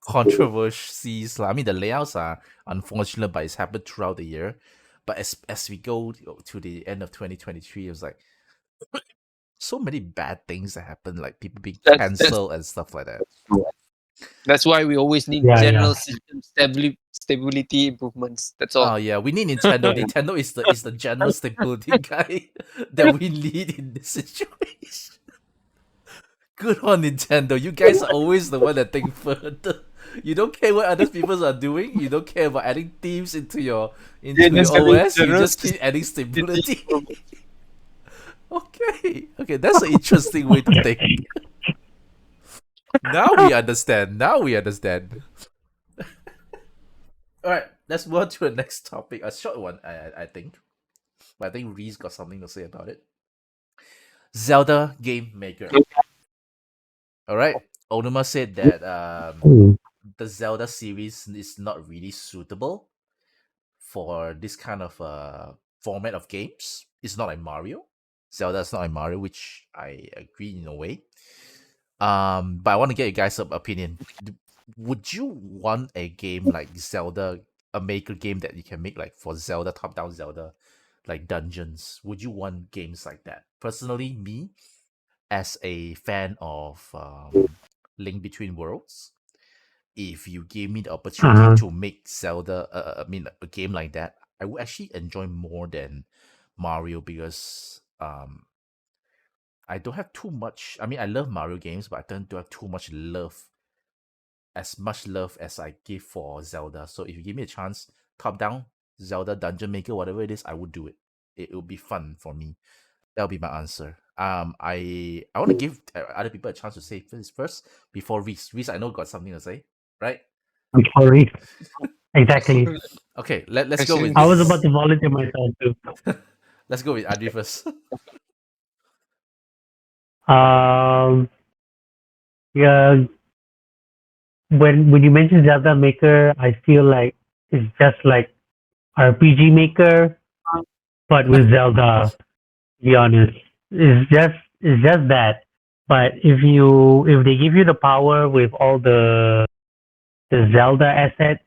controversies lah. I mean, the layouts are unfortunate, but it's happened throughout the year. But as we go to the end of 2023, it was like so many bad things that happen, like people being That's- cancelled and stuff like that. That's why we always need Yeah, general yeah. system stability improvements. That's all. Oh yeah, we need Nintendo. Nintendo is the general stability guy that we need in this situation. Good on Nintendo. You guys are always the one that think further. You don't care what other people are doing. You don't care about adding themes into your just having OS. You general just keep adding stability. Okay, that's an interesting way to think. Now we understand. All right, let's move on to the next topic. A short one, I think. But I think Reese got something to say about it. Zelda Game Maker. All right, Onuma said that the Zelda series is not really suitable for this kind of format of games. It's not like Mario. Zelda is not like Mario, which I agree in a way. But I want to get you guys' opinion. Would you want a game like Zelda, a maker game that you can make like for Zelda, top-down Zelda, like dungeons? Would you want games like that? Personally, me, as a fan of Link Between Worlds, if you give me the opportunity to make Zelda, a game like that, I would actually enjoy more than Mario because I don't have too much. I mean, I love Mario games, but I don't have too much love, as much love as I give for Zelda. So if you give me a chance, top down Zelda Dungeon Maker, whatever it is, I would do it. It would be fun for me. That'll be my answer. I want to give other people a chance to say this first before Reese. Reese, I know got something to say, right? I'm sorry. Exactly. Okay, let's go with. I was about to volunteer myself too. Let's go with Adri first. Yeah. When you mention Zelda Maker, I feel like it's just like RPG Maker, but with Zelda. To be honest, it's just that. But if they give you the power with all the Zelda assets,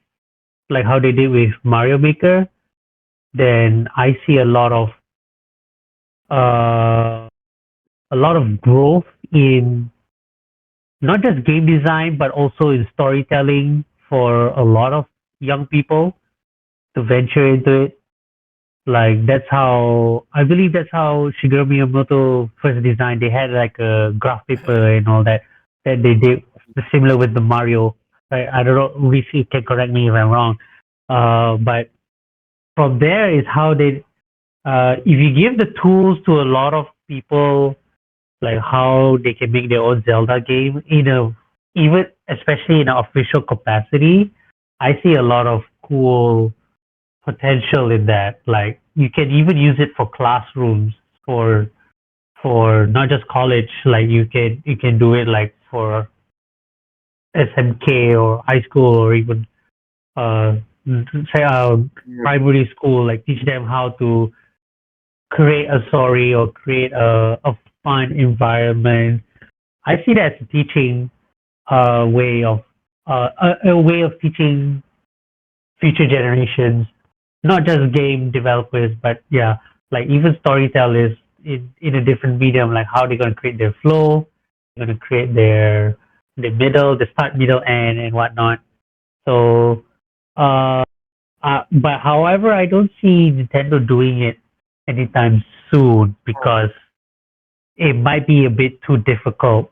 like how they did with Mario Maker, then I see uh, a lot of growth in not just game design but also in storytelling for a lot of young people to venture into it. Like that's how I believe that's how Shigeru Miyamoto first designed. They had like a graph paper and all that they did similar with the Mario. I don't know. Rishi can correct me if I'm wrong. But from there is how they. If you give the tools to a lot of people, like how they can make their own Zelda game in a even especially in an official capacity, I see a lot of cool potential in that. Like you can even use it for classrooms for for not just college. Like you can do it like for SMK or high school or even uh say primary school. Like teach them how to create a story or create a fun environment. I see that as a teaching way of a way of teaching future generations, not just game developers, but yeah, like even storytellers in a different medium, like how they're gonna create their flow, they're gonna create the middle, the start, middle, end, and whatnot. So, uh, but however, I don't see Nintendo doing it anytime soon because it might be a bit too difficult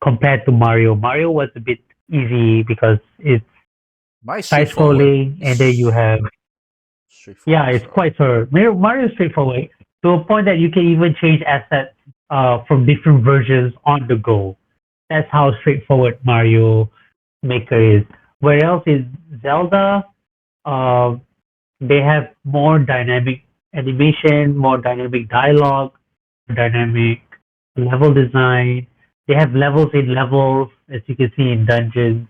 compared to Mario. Mario was a bit easy because it's My is side straightforward. scrolling, and then you have yeah, Straightforward. it's quite sort. Mario is straightforward to a point that you can even change assets from different versions on the go. That's how straightforward Mario Maker is. Where else is Zelda? Uh, they have more dynamic animation, more dynamic dialogue, dynamic level design. They have levels in levels, as you can see in dungeons.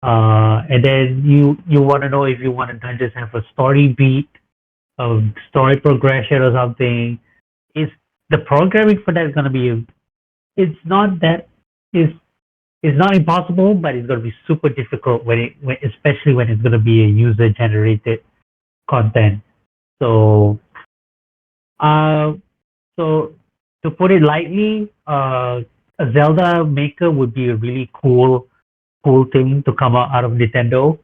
And then you want to know if you want a dungeon have a story beat, a story progression or something. Is the programming for that is going to be? It's not that is it's not impossible, but it's going to be super difficult especially when it's going to be a user generated content. So, uh, so to put it lightly, a Zelda Maker would be a really cool thing to come out of Nintendo.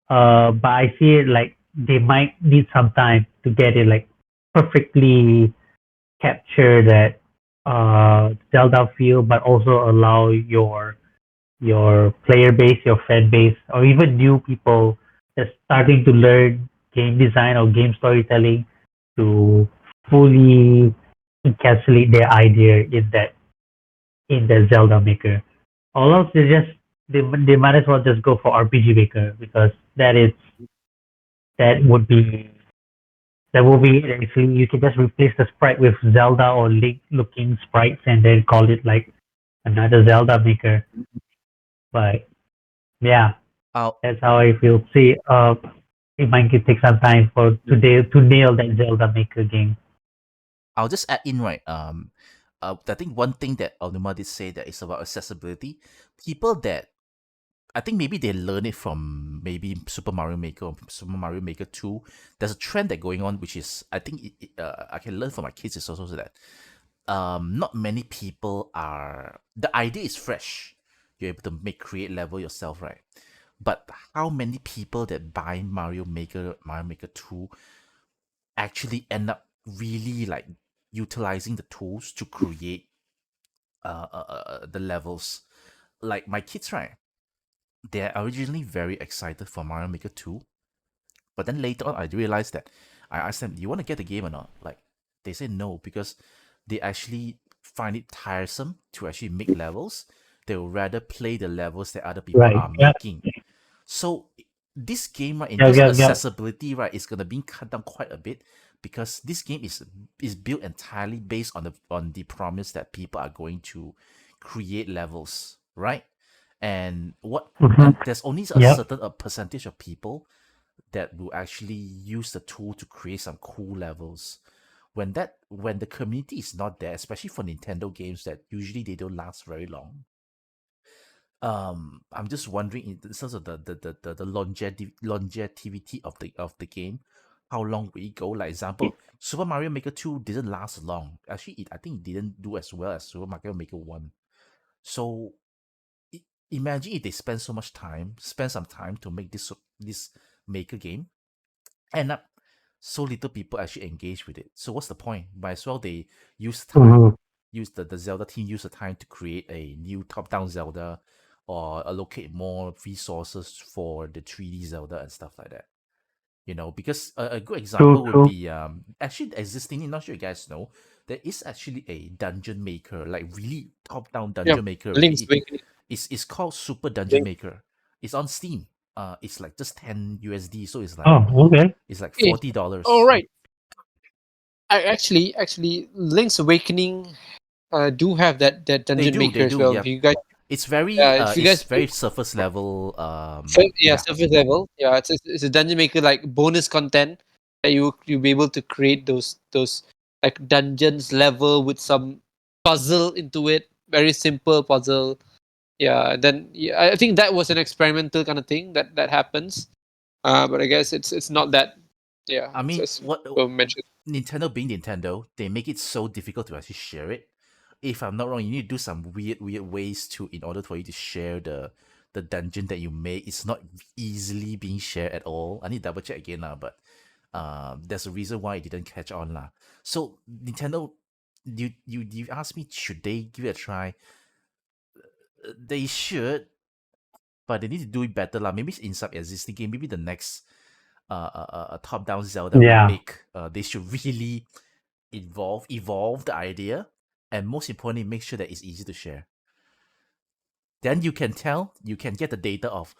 But I see it like they might need some time to get it like perfectly capture that Zelda feel, but also allow your player base, your fan base, or even new people that's starting to learn game design or game storytelling to fully encapsulate their idea in the Zelda Maker. Or else they might as well just go for RPG Maker because that would be that will be it. Actually, you can just replace the sprite with Zelda or Link looking sprites and then call it like another Zelda Maker. But yeah, I'll that's how I feel. See, it might take some time to nail that Zelda Maker game. I'll just add in right. I think one thing that Onuma did say that is about accessibility. People that I think maybe they learn it from maybe Super Mario Maker or Super Mario Maker 2. There's a trend that going on, which is I think I can learn from my kids is also that not many people are the idea is fresh. You're able to create level yourself, right? But how many people that buy Mario Maker 2 actually end up really like utilizing the tools to create the levels? Like my kids, right? They're originally very excited for Mario Maker 2, but then later on I realized that I asked them, "Do you want to get the game or not?" Like they say no because they actually find it tiresome to actually make levels. They would rather play the levels that other people Right. are Yeah. making. So this game, right, in Yep. terms of Yep. Yep. accessibility, right, is gonna be cut down quite a bit because this game is built entirely based on the promise that people are going to create levels, right? And Mm-hmm. there's only a Yep. certain percentage of people that will actually use the tool to create some cool levels. When the community is not there, especially for Nintendo games that usually they don't last very long, I'm just wondering in terms of the longevity of the game, how long will it go? Like example, Super Mario Maker 2 didn't last long. Actually, I think it didn't do as well as Super Mario Maker 1. So i- imagine if they spend some time to make this Maker game, end up so little people actually engage with it. So what's the point? Might as well they use time, Mhm. use the Zelda team use the time to create a new top-down Zelda, or allocate more resources for the 3D Zelda and stuff like that. Because a good True, example would true. be actually existing. Not sure you guys know, there is actually a dungeon maker, like really top-down Yeah, dungeon maker. Really, Link's Awakening. it's called Super Dungeon Maker. It's on Steam. It's like just 10 USD, so Oh, okay. it's like Eh, $40. all right. Actually, Link's Awakening do have that dungeon They maker as do, well. yeah. If you It's guys very surface level. yeah, Yeah. surface level, yeah, it's a dungeon maker, like bonus content that you'll be able to create those like dungeons level with some puzzle into it, very simple puzzle. Yeah, then yeah, I think that was an experimental kind of thing that happens. But I guess it's not that. Yeah, I it's mean, as what Will mentioned. Nintendo being Nintendo, they make it so difficult to actually share it. If I'm not wrong, you need to do some weird ways to in order for you to share the dungeon that you make. It's not easily being shared at all. I need to double check again now, but there's a reason why it didn't catch on lah. So Nintendo, you asked me, should they give it a try? They should, but they need to do it better lah. Maybe in some existing game, maybe the next top-down Zelda Yeah. remake, they should really evolve the idea, and most importantly, make sure that it's easy to share. Then you can get the data of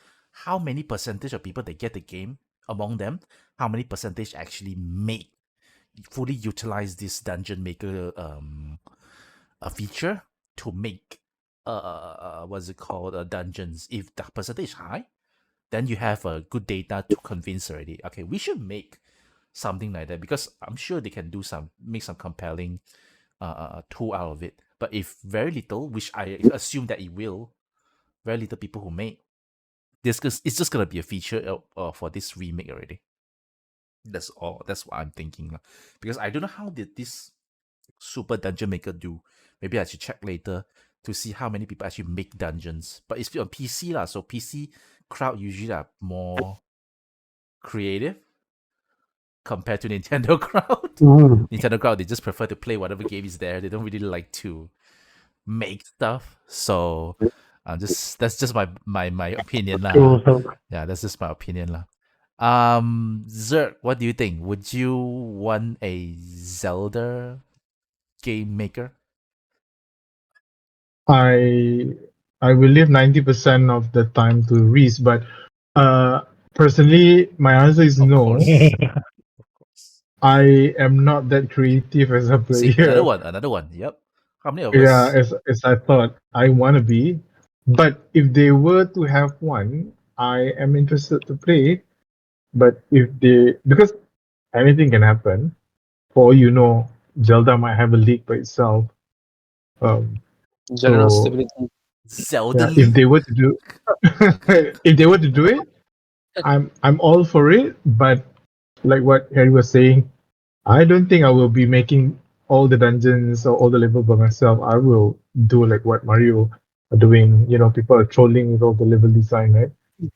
how many percentage of people that get the game among them, how many percentage actually make fully utilize this dungeon maker a feature to make what's it called, dungeons. If the percentage is high, then you have a good data to convince already. Okay, we should make something like that, because I'm sure they can make some compelling tool out of it. But if very little, which I assume that it will, very little people who make this, because it's just gonna be a feature for this remake already. That's all. That's what I'm thinking lah. Because I don't know how did this Super Dungeon Maker do. Maybe I should check later to see how many people actually make dungeons. But it's on PC lah, so PC crowd usually are more creative compared to Nintendo crowd. Mm. Nintendo crowd, they just prefer to play whatever game is there. They don't really like to make stuff. So that's just my opinion lah. True. So, Yeah, that's just my opinion lah. Zerg, what do you think? Would you want a Zelda game maker? I I will leave 90% of the time to Reese, but uh, personally, my answer is Of no. course. Of course. I am not that creative as a See, another player. one, another one. Yep. How many of Yeah, us? as I thought I want to be. But if they were to have one, I am interested to play. But if they, because anything can happen, for all you know, Zelda might have a leak by itself. Um, General so stability. Zelda yeah, if League? they were to do, if they were to do it, I'm all for it. But like what Harry was saying, I don't think I will be making all the dungeons or all the level by myself. I will do like what Mario are doing. You know, people are trolling with all the level design, right?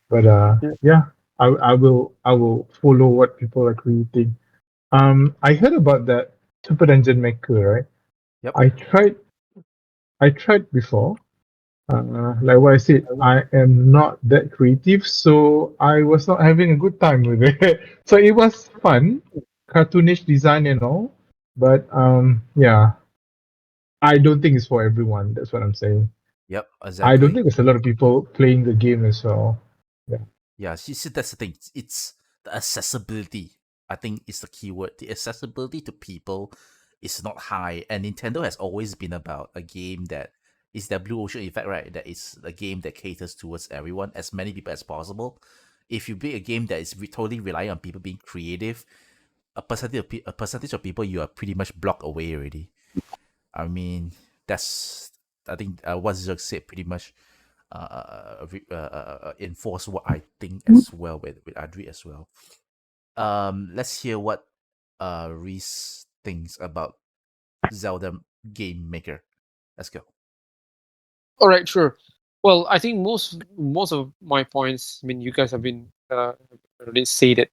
But Yeah. yeah, I will follow what people are creating. I heard about that Super Dungeon Maker, right? Yep. I tried before. Like what I said, I am not that creative, so I was not having a good time with it. So it was fun, cartoonish design and all, but yeah, I don't think it's for everyone. That's what I'm saying. Yep. I don't Exactly. think there's a lot of people playing the game as well. Yeah. Yeah, see, that's the thing. It's the accessibility. I think is the key word. The accessibility to people is not high, and Nintendo has always been about a game that is the blue ocean effect, right? That is a game that caters towards everyone, as many people as possible. If you build a game that is totally relying on people being creative, a percentage of people you are pretty much blocked away already. I mean, that's I think what Zerg said pretty much enforce what I think as well with Adri as well. Let's hear what Reese thinks about Zelda Game Maker. Let's go. All right, sure. Well, I think most of my points. I mean, you guys have been already said it.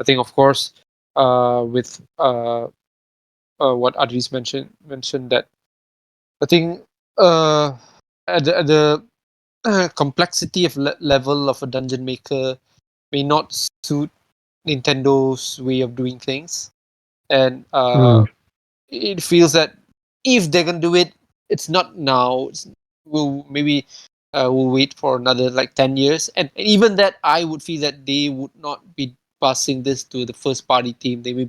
I think, of course, with what Adris mentioned that I think at the complexity of level of a dungeon maker may not suit Nintendo's way of doing things, and Mm. it feels that if they're gonna do it, it's not now. We'll maybe we'll wait for another like 10 years, and even that I would feel that they would not be passing this to the first party team. They will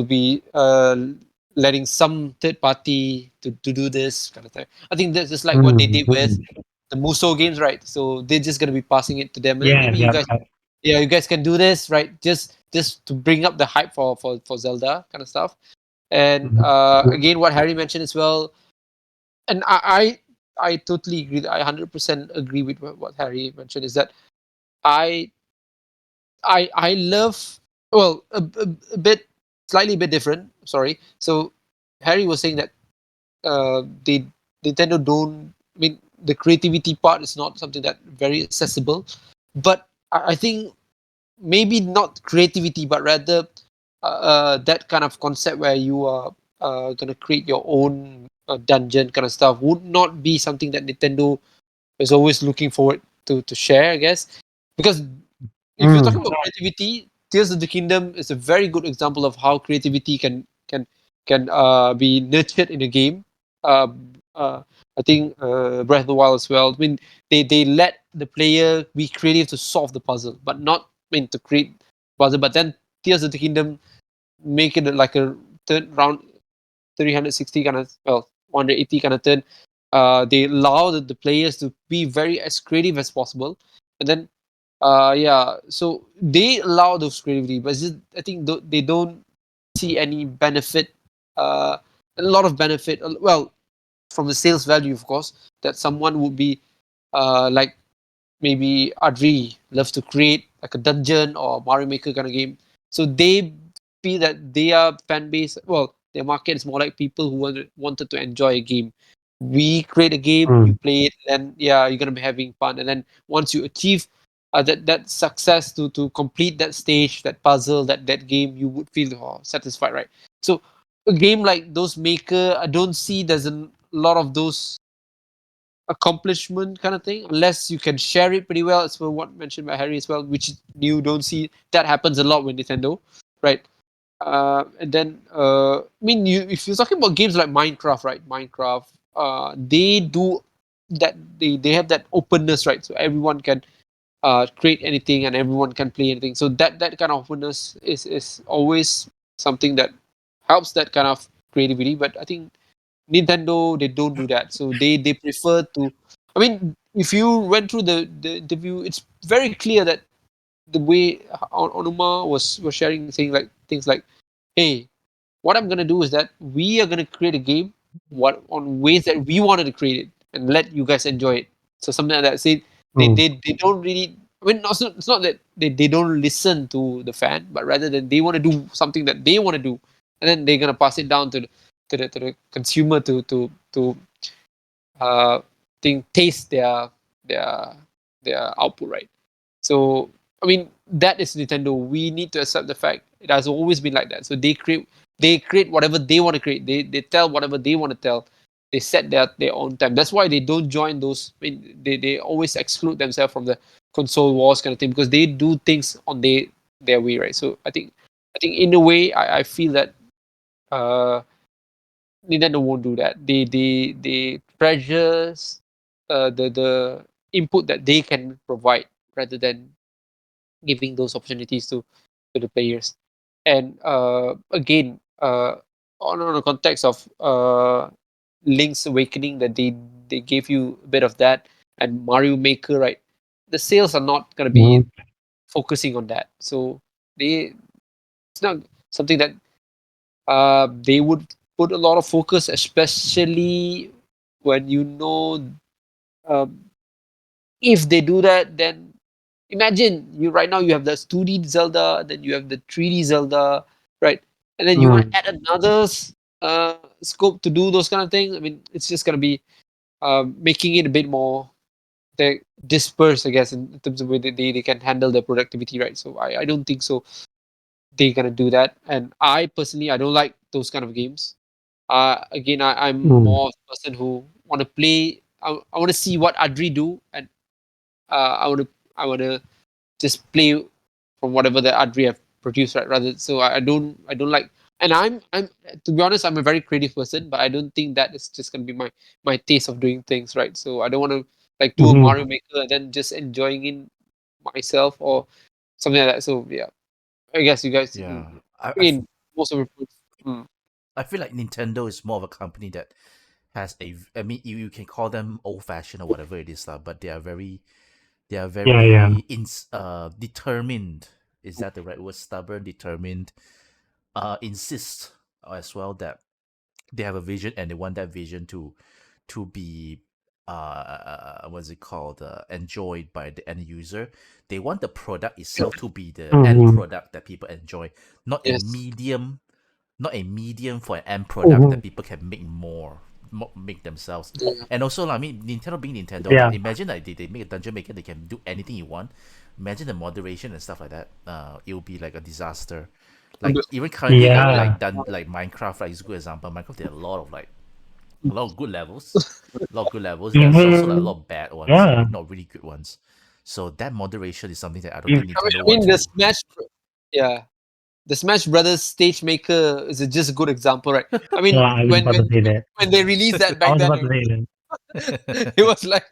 be letting some third party to do this kind of thing. I think that's just like what they did with the Muso games, right? So they're just gonna be passing it to them, and then Yeah, maybe yeah. you guys can do this, right? Just to bring up the hype for Zelda kind of stuff. And again, what Harry mentioned as well, and I totally agree. I 100% agree with what Harry mentioned. Is that I I love, well, a bit slightly a bit different. Sorry. So Harry was saying that they Nintendo don't. I mean, the creativity part is not something that very accessible, but I think maybe not creativity, but rather that kind of concept where you are gonna create your own dungeon kind of stuff would not be something that Nintendo is always looking forward to share, I guess, because if you're talking about creativity, Tears of the Kingdom is a very good example of how creativity can be nurtured in a game. Uh, I think Breath of the Wild as well. I mean, they let the player be creative to solve the puzzle, but not, I mean, to create puzzle. But then Tears of the Kingdom make it like a turn round 360 kind of, well, 180 kind of turn. They allow the players to be very as creative as possible, and then yeah, so they allow those creativity, but it's just, I think they don't see any benefit, a lot of benefit. Well, from the sales value, of course, that someone would be like maybe Adri loves to create like a dungeon or Mario Maker kind of game. So they feel that their fan base, well, their market is more like people who wanted to enjoy a game. We create a game, you play it, and yeah, you're gonna be having fun. And then once you achieve that success to complete that stage, that puzzle, that game, you would feel satisfied, right? So a game like those Maker, I don't see there's a lot of those accomplishment kind of thing, unless you can share it pretty well, as well what mentioned by Harry as well, which you don't see that happens a lot with Nintendo, right? And then I mean, you if you're talking about games like Minecraft, right? Minecraft, they do that, they have that openness, right? So everyone can create anything and everyone can play anything. So that kind of openness is always something that helps that kind of creativity. But I think Nintendo, they don't do that. So they prefer to. I mean, if you went through the interview, it's very clear that the way Onuma was sharing, saying like things like, "Hey, what I'm gonna do is that we are gonna create a game, what on ways that we wanted to create it, and let you guys enjoy it." So something like that. See, they don't really. I mean, also, it's not that they don't listen to the fan, but rather that they want to do something that they want to do, and then they're gonna pass it down to the consumer to uh think taste their their output, right? So I mean, that is Nintendo. We need to accept the fact it has always been like that. So they create whatever they want to create. They tell whatever they want to tell. They set their own time. That's why they don't join those. I mean, they always exclude themselves from the console wars kind of thing, because they do things on their way, right? So I think in a way, I feel that uh Nintendo won't do that. They treasures the input that they can provide, rather than giving those opportunities to the players. And again, on the context of Link's Awakening, that they gave you a bit of that, and Mario Maker, right? The sales are not gonna be focusing on that, so it's not something that they would put a lot of focus, especially when you know. if they do that, then imagine you right now you have the 2D Zelda, then you have the 3D Zelda, right? And then you want to add another scope to do those kind of things. I mean, it's just gonna be making it a bit more dispersed, I guess, in terms of way they can handle their productivity, right? So I don't think so they're gonna do that. And I personally I don't like those kind of games. Again, I'm more of a person who want to play. I want to see what Adri do, and I want to just play from whatever the Adri have produced, right? Rather, so I don't like. And I'm to be honest, I'm a very creative person, but I don't think that is just gonna be my taste of doing things, right? So I don't want to like do a Mario Maker and then just enjoying it myself or something like that. So yeah, I guess you guys, Yeah, in most of your I feel like Nintendo is more of a company that has I mean, you can call them old fashioned or whatever it is, but they are very determined. Is that the right word? Stubborn, determined. Insist as well that they have a vision and they want that vision to be what's it called, enjoyed by the end user. They want the product itself to be the end product that people enjoy, not a yes, medium, not a medium for an end product that people can make make themselves. yeah, And also, I mean, Nintendo being Nintendo, Yeah. imagine like they make a dungeon maker, they can do anything you want. Imagine the moderation and stuff like that. It will be like a disaster. Like even currently, Yeah. like Minecraft, like is a good example. Minecraft, there are a lot of good levels, a lot of good levels. There's also like a Even lot of bad ones, yeah. like not really good ones. So that moderation is something that I don't If, think Nintendo I want mean the to. Smash, yeah, the Smash Brothers stage maker is just a good example, right? I mean, I was about to say that. when they released that I back was then, about to say that. it was like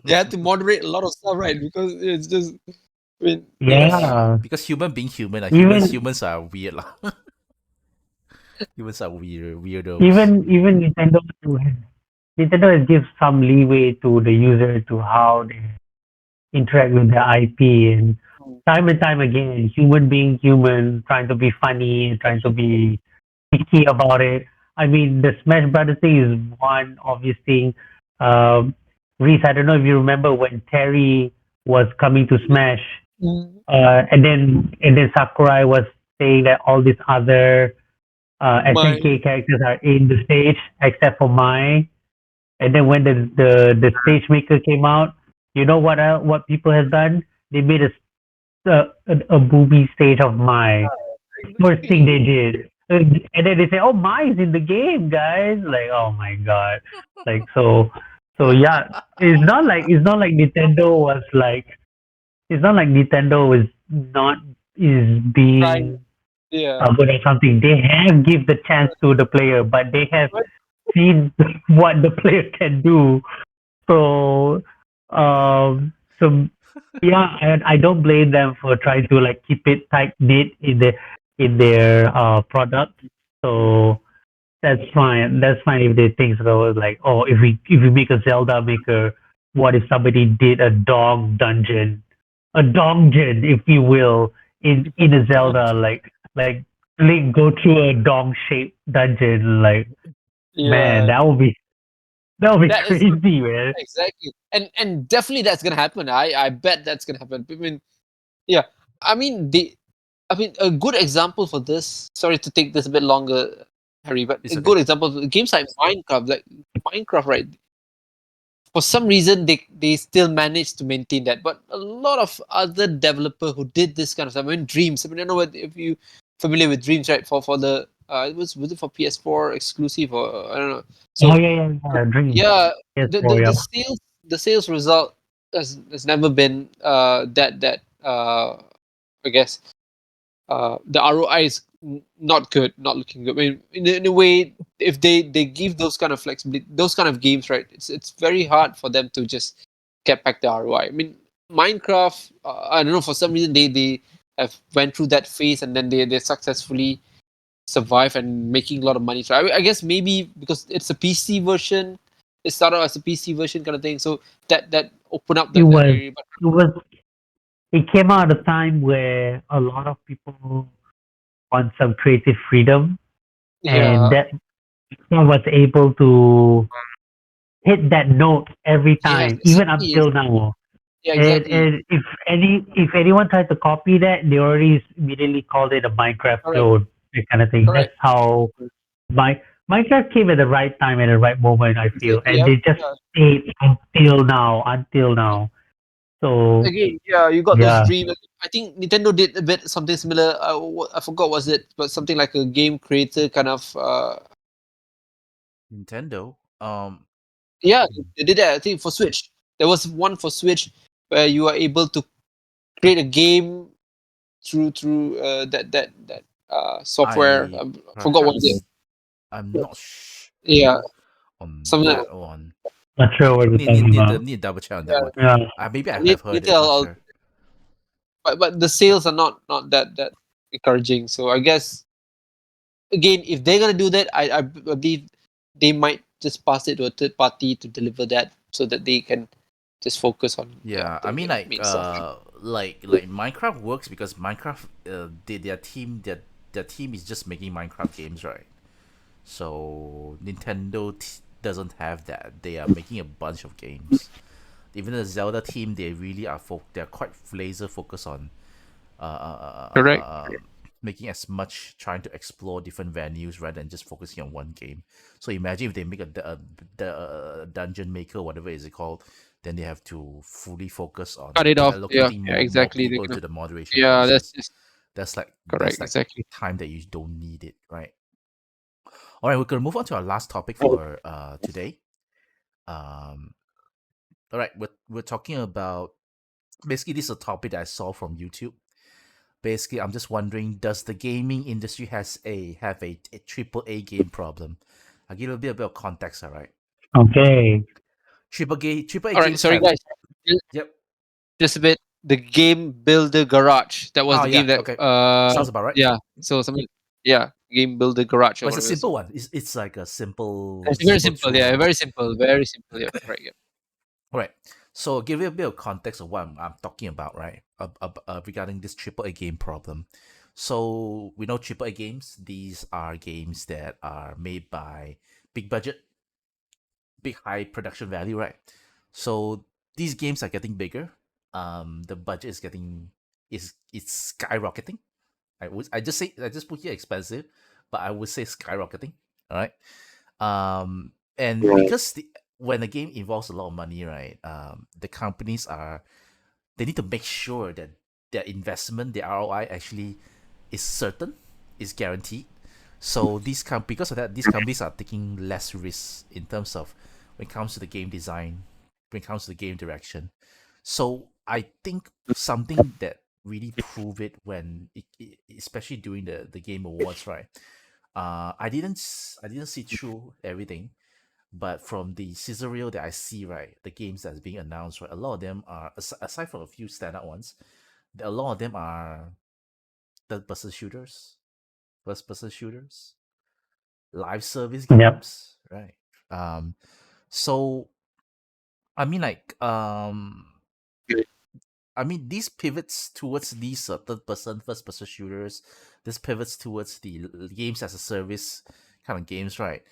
they had to moderate a lot of stuff, right? Because it's just, I mean, yeah, Yeah. Because human being human, Even humans are weird lah. Humans are weirdos. even Nintendo has give some leeway to the user to how they interact with the IP, and time again, human being human, trying to be funny, trying to be picky about it. I mean, the Smash Brothers thing is one obvious thing. Um, Reese, I don't know if you remember when Terry was coming to Smash, Mm, and then Sakurai was saying that all these other my SNK characters are in the stage except for Mai. And then when the stage maker came out, you know what people have done? They made a booby stage of Mai. First thing they did, and then they say, "Oh, Mai is in the game, guys!" Like, oh my god, like so yeah. It's not like Nintendo was like it's not like Nintendo is trying, being yeah, good at something. They have give the chance to the player, but they have seen what the player can do. So, so yeah, and I don't blame them for trying to like keep it tight knit in their product. So that's fine. That's fine if they think so. Like, oh, if we make a Zelda maker, what if somebody did a donjon, if you will, in a Zelda, like Link go through a dong shaped dungeon. Like, man, yeah. that would be That is crazy, man. exactly, and definitely that's gonna happen. I bet that's gonna happen. I mean, yeah, I mean I mean a good example for this. Sorry to take this a bit longer, Harry, but It's a okay. good example of games like Minecraft, right? For some reason they still managed to maintain that, but a lot of other developer who did this kind of stuff. I mean, Dreams, I mean, I don't know if you familiar with Dreams, right? For the it was it for PS4 exclusive, or I don't know. Oh So yeah. Dream. yeah, Yes, for yeah. the sales result has never been that I guess the ROI is not good, not looking good. I mean, in a way, if they give those kind of flexibility, those kind of games, right? It's very hard for them to just get back the ROI. I mean, Minecraft, I don't know, for some reason they have went through that phase and then they successfully survive and making a lot of money. So I guess maybe because it's a PC version, it started as a PC version kind of thing. So that opened up It that was area. But it was it came out at a time where a lot of people want some creative freedom, and yeah, that one was able to hit that note every yes, time, even exactly. up till now. Yeah, And, exactly. and if anyone tried to copy that, they already immediately called it a Minecraft Correct. clone, that kind of thing. That's Correct. how my Minecraft came at the right time, at the right moment, I feel, Exactly. and they just Yeah. stayed until now, until now. So Again, yeah, you got those yeah, dream. I think Nintendo did a bit something similar. I forgot was it, but something like a game creator kind of. Nintendo. Yeah, they did that. I think for Switch, there was one for Switch where you are able to create a game through that software. I Forgot what is it. perhaps I'm not Yeah, sure on something like that one. not sure what you're talking about. Need to double check on that yeah. one. Yeah, Maybe I have heard Later, it. Not sure. but the sales are not that encouraging. So I guess again, if they're gonna do that, I believe they might just pass it to a third party to deliver that so that they can just focus on Yeah, I the mean main stuff. like Minecraft works because Minecraft their team is just making Minecraft games, right? So Nintendo doesn't have that. They are making a bunch of games. Even the Zelda team, they really are they're quite laser focused on Correct. making as much, trying to explore different venues rather than just focusing on one game. So imagine if they make the dungeon maker, whatever is it called, then they have to fully focus Cut on it off. Yeah, allocating yeah, more exactly. They people kind into of, the moderation yeah, that's process. just That's correct. like Exactly. time that you don't need it, right? All right, we're gonna move on to our last topic for today. Um, all right, we're talking about, basically this is a topic that I saw from YouTube. Basically, I'm just wondering, does the gaming industry have a triple A game problem? I'll give you a bit of context, all right? okay. Triple A All right. games Sorry, have, guys. yep. Just a bit. The game Builder Garage. That was Oh the game yeah, that. okay. Sounds about right. Yeah. So something. Yeah. Game Builder Garage or But it's a whatever it's simple called. one. It's like a It's very simple simple. Yeah. through. Very simple. Very simple. Yeah. Right. Yeah. All right. So give you a bit of context of what I'm talking about, right? Regarding this triple A game problem. So we know triple A games. These are games that are made by big budget, big high production value, right? So these games are getting bigger. The budget is getting is it's skyrocketing. I just put here expensive, but I would say skyrocketing. All right. And because when a game involves a lot of money, right? The companies are, they need to make sure that their investment, their ROI actually is certain, is guaranteed. So because of that, these companies are taking less risks in terms of when it comes to the game design, when it comes to the game direction. So I think something that really prove it especially during the game awards, right? I didn't see through everything, but from the scissor reel that I see, right, the games that's being announced, right, a lot of them are, aside from a few standout ones, a lot of them are third person shooters, first person shooters, live service Yep. games, right? So I mean, these pivots towards these third person, first person shooters. This pivots towards the games as a service kind of games, right?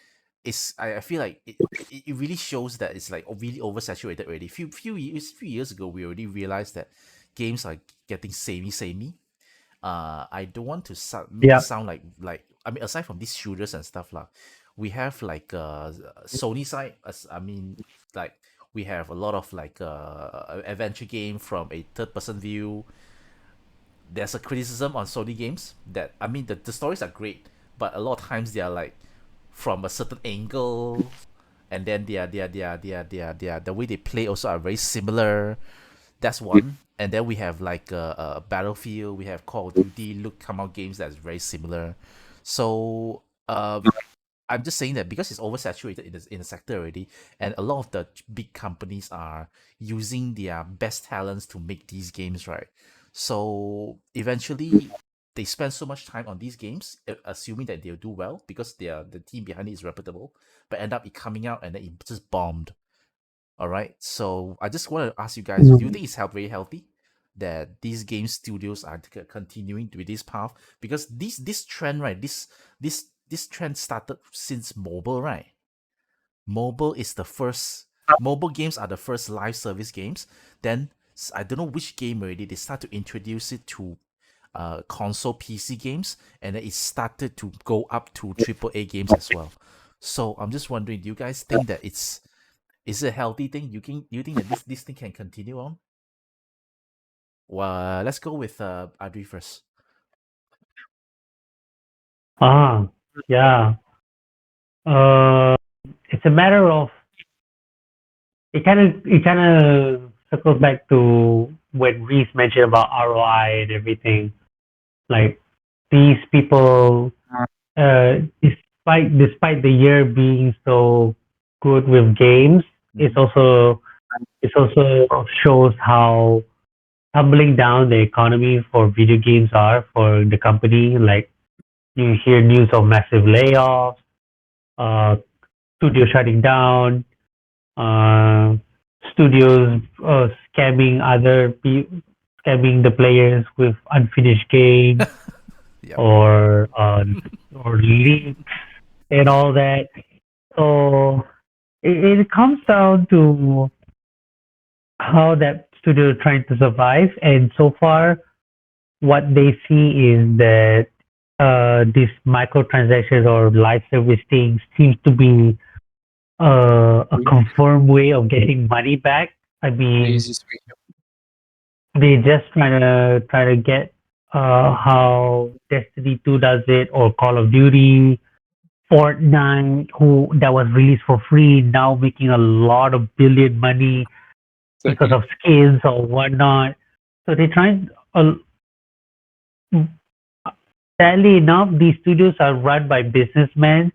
I feel like it really shows that it's like really oversaturated already. Few years ago, we already realized that games are getting samey. I don't want to make it Yep. sound like, I mean, aside from these shooters and stuff lah, we have like Sony side. I mean, like we have a lot of like adventure game from a third person view. There's a criticism on Sony games that, I mean, the stories are great, but a lot of times they are like from a certain angle, and then the way they play also are very similar. That's one. And then we have like Battlefield, we have Call of Duty, look come out games that's very similar. So I'm just saying that because it's oversaturated in the sector already, and a lot of the big companies are using their best talents to make these games, right? So eventually, they spend so much time on these games, assuming that they'll do well because the team behind it is reputable, but end up it coming out and then it just bombed. All right. So I just want to ask you guys: do you think it's very healthy that these game studios are continuing with this path? Because this trend, right? This trend started since mobile, right? Mobile is the first. Mobile games are the first live service games. Then I don't know which game already. They start to introduce it to console PC games, and then it started to go up to AAA games as well. So I'm just wondering, do you guys think that is it a healthy thing? You think that this thing can continue on? Well, let's go with Adri first. Yeah. It's a matter of it kind of circles back to what Reese mentioned about ROI and everything. Like these people, despite the year being so good with games, it also shows how tumbling down the economy for video games are for the company. Like you hear news of massive layoffs, uh, studio shutting down, uh, studios scamming the players with unfinished games Yep. or leaks and all that. So it comes down to how that studio is trying to survive, and so far, what they see is that these microtransactions or live service things seems to be a confirmed way of getting money back. I The mean, easiest way. they just try to get how Destiny 2 does it, or Call of Duty, Fortnite, who that was released for free, now making a lot of billion money because of skins or whatnot. So they try. Sadly enough, these studios are run by businessmen.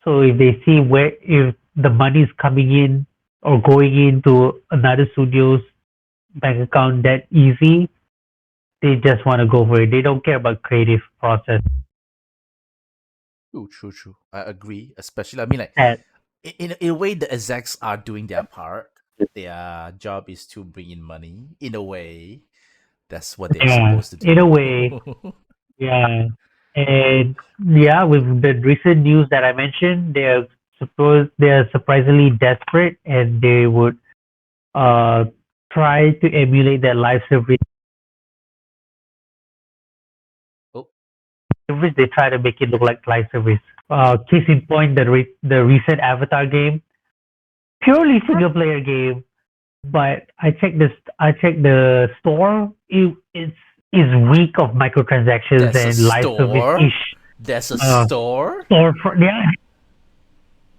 So if they see if the money is coming in or going into another studio's bank account that easy, they just want to go for it. They don't care about creative process. True. I agree. Especially, I mean, like That in a way, the execs are doing their part. Their job is to bring in money. In a way, that's what they're yeah, supposed to in a do. way, yeah, and yeah, with the recent news that I mentioned, they're surprisingly desperate, and they would uh try to emulate their live service. Oh, They try to make it look like live service. Case in point, the recent Avatar game, purely single player game. But I checked the store. It's is weak of microtransactions there's a and live service store. ish. There's a Uh, store store for yeah,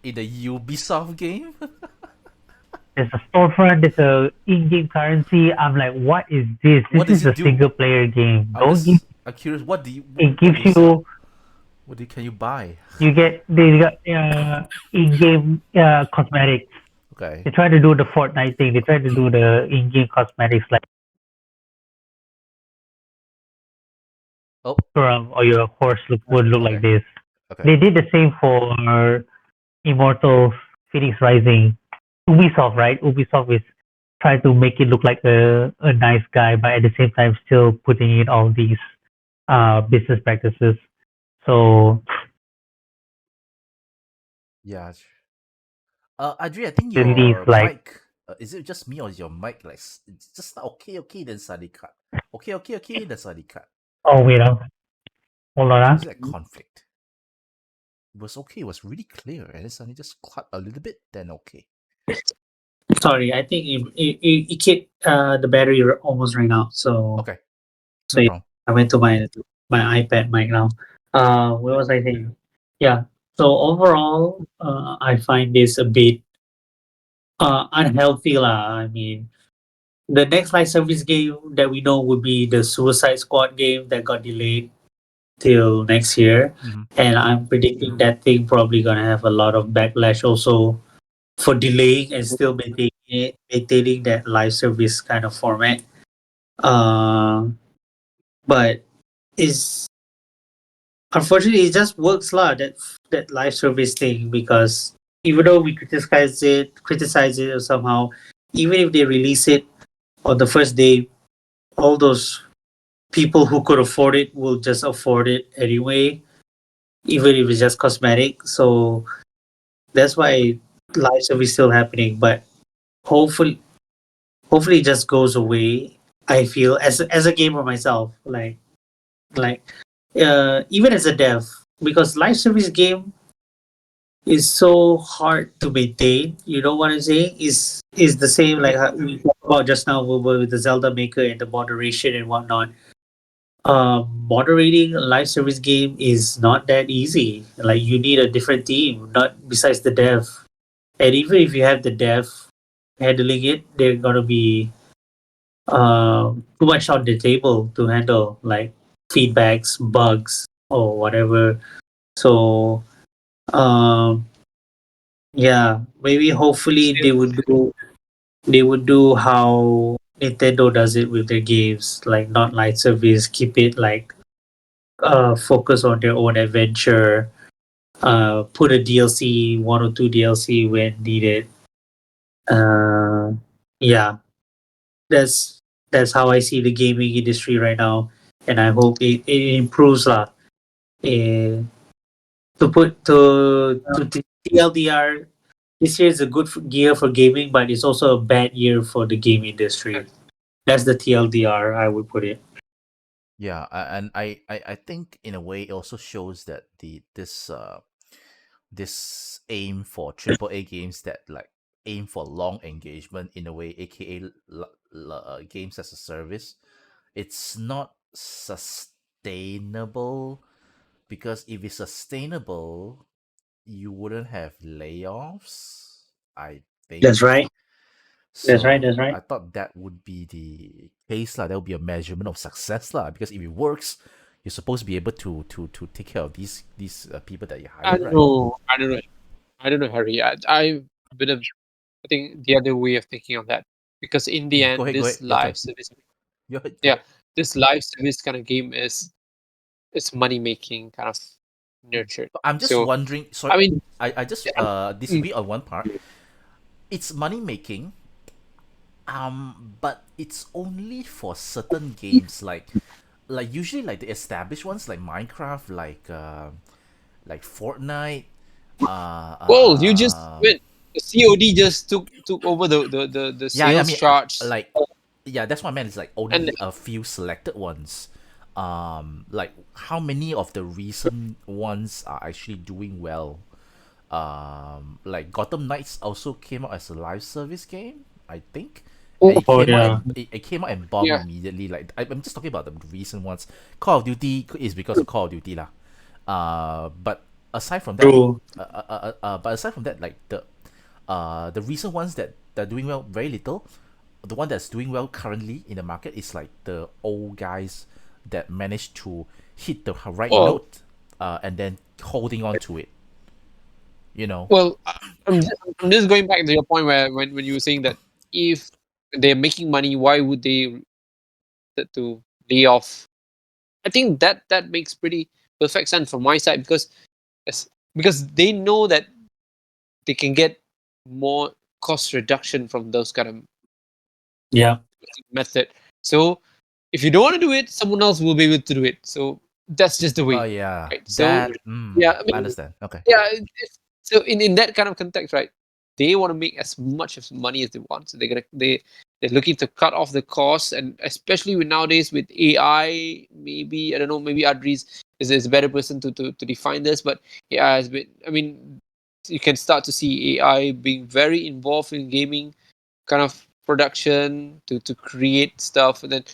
in the Ubisoft game. there's a storefront. There's a in-game currency. I'm like, what is this? This What does is it a do? single player game. Don't give. I'm curious. What do you It what gives do you sell? you Can you buy? they got in-game cosmetics. Okay. They try to do the Fortnite thing. They try to do the in-game cosmetics like Oh, or your horse would look like okay. this. Okay. They did the same for Immortals Phoenix Rising. Ubisoft, right? Ubisoft is trying to make it look like a nice guy, but at the same time still putting in all these business practices. So Yeah. Adri, I think really your it's like, mic. Is it just me or is your mic like it's just okay, then suddenly cut. Okay, then suddenly cut. oh wait, hold on. Is it a conflict? It was okay. It was really clear, and then suddenly just cut a little bit. Then okay. Sorry, I think it hit the battery almost ran out. So Okay. so No yeah, problem. I went to my iPad mic now. What was I saying? Yeah. So overall, I find this a bit unhealthy lah. I mean, the next live service game that we know would be the Suicide Squad game that got delayed till next year, Mm-hmm. and I'm predicting that thing probably gonna have a lot of backlash also for delaying and still maintaining that live service kind of format. But is unfortunately it just works lah that live service thing, because even though we criticize it or somehow, even if they release it on the first day, all those people who could afford it will just afford it anyway, even if it's just cosmetic. So that's why live service is still happening. But hopefully, hopefully it just goes away. I feel as a gamer myself, like even as a dev, because live service game is so hard to maintain. You know what I'm saying? Is the same like how we talked about just now with the Zelda Maker and the moderation and whatnot. Moderating a live service game is not that easy. Like you need a different team, not besides the dev. And even if you have the dev handling it, they're gonna be too much on the table to handle, like feedbacks, bugs, or whatever. So um, yeah, maybe hopefully they would do how Nintendo does it with their games, like not live service, keep it like focus on their own adventure. Put a DLC, one or two DLC when needed. Uh, yeah, that's that's how I see the gaming industry right now, and I hope it improves lah. Eh, to TLDR, this year is a good year for gaming, but it's also a bad year for the game industry. That's the TLDR I would put it. Yeah, and I think in a way it also shows that this aim for AAA games that like aim for long engagement in a way, aka games as a service, it's not sustainable, because if it's sustainable, you wouldn't have layoffs, I That's think. right. That's right. That's So right. I thought that would be the case lah. That would be a measurement of success lah. Because if it works, you're supposed to be able to take care of these people that you I hire, don't right? know. I don't know. I don't know, Harry. I've been I think the other way of thinking of that, because in the Go end, ahead, go ahead. this Your turn. live service, Go ahead, go yeah, ahead. this live service kind of game is it's money making kind of nurtured. So I'm just So wondering. Sorry, I mean, I just yeah, mm, disagree on one part. It's money making, but it's only for certain games, like usually like the established ones like Minecraft, like Fortnite, well, you just wait. The COD just took over the yeah, I sales mean, charge, like, yeah, that's what I meant. It's like and only a few selected ones. Like how many of the recent ones are actually doing well? Like Gotham Knights also came out as a live service game, I think, and oh it Oh came out yeah. and it came out and bombed yeah, immediately. Like I'm just talking about the recent ones. Call of Duty is because of Call of Duty lah. But aside from that, True. like the recent ones that are doing well, very little. The one that's doing well currently in the market is like the old guys that managed to hit the right well, note, and then holding on to it. You know. well, I'm just going back to your point where when you were saying that if they're making money, why would they to lay off? I think that makes pretty perfect sense from my side, because because they know that they can get more cost reduction from those kind of Yeah. method. So if you don't want to do it, someone else will be able to do it. So that's just the Oh way, yeah, right? So that. yeah, I I mean, understand. Okay. yeah. So in that kind of context, right? They want to make as much of money as they want. So they're looking to cut off the costs, and especially with nowadays with AI, maybe I don't know, maybe Adri's is a better person to define this, but AI has been. I mean, you can start to see AI being very involved in gaming kind of production to create stuff, and then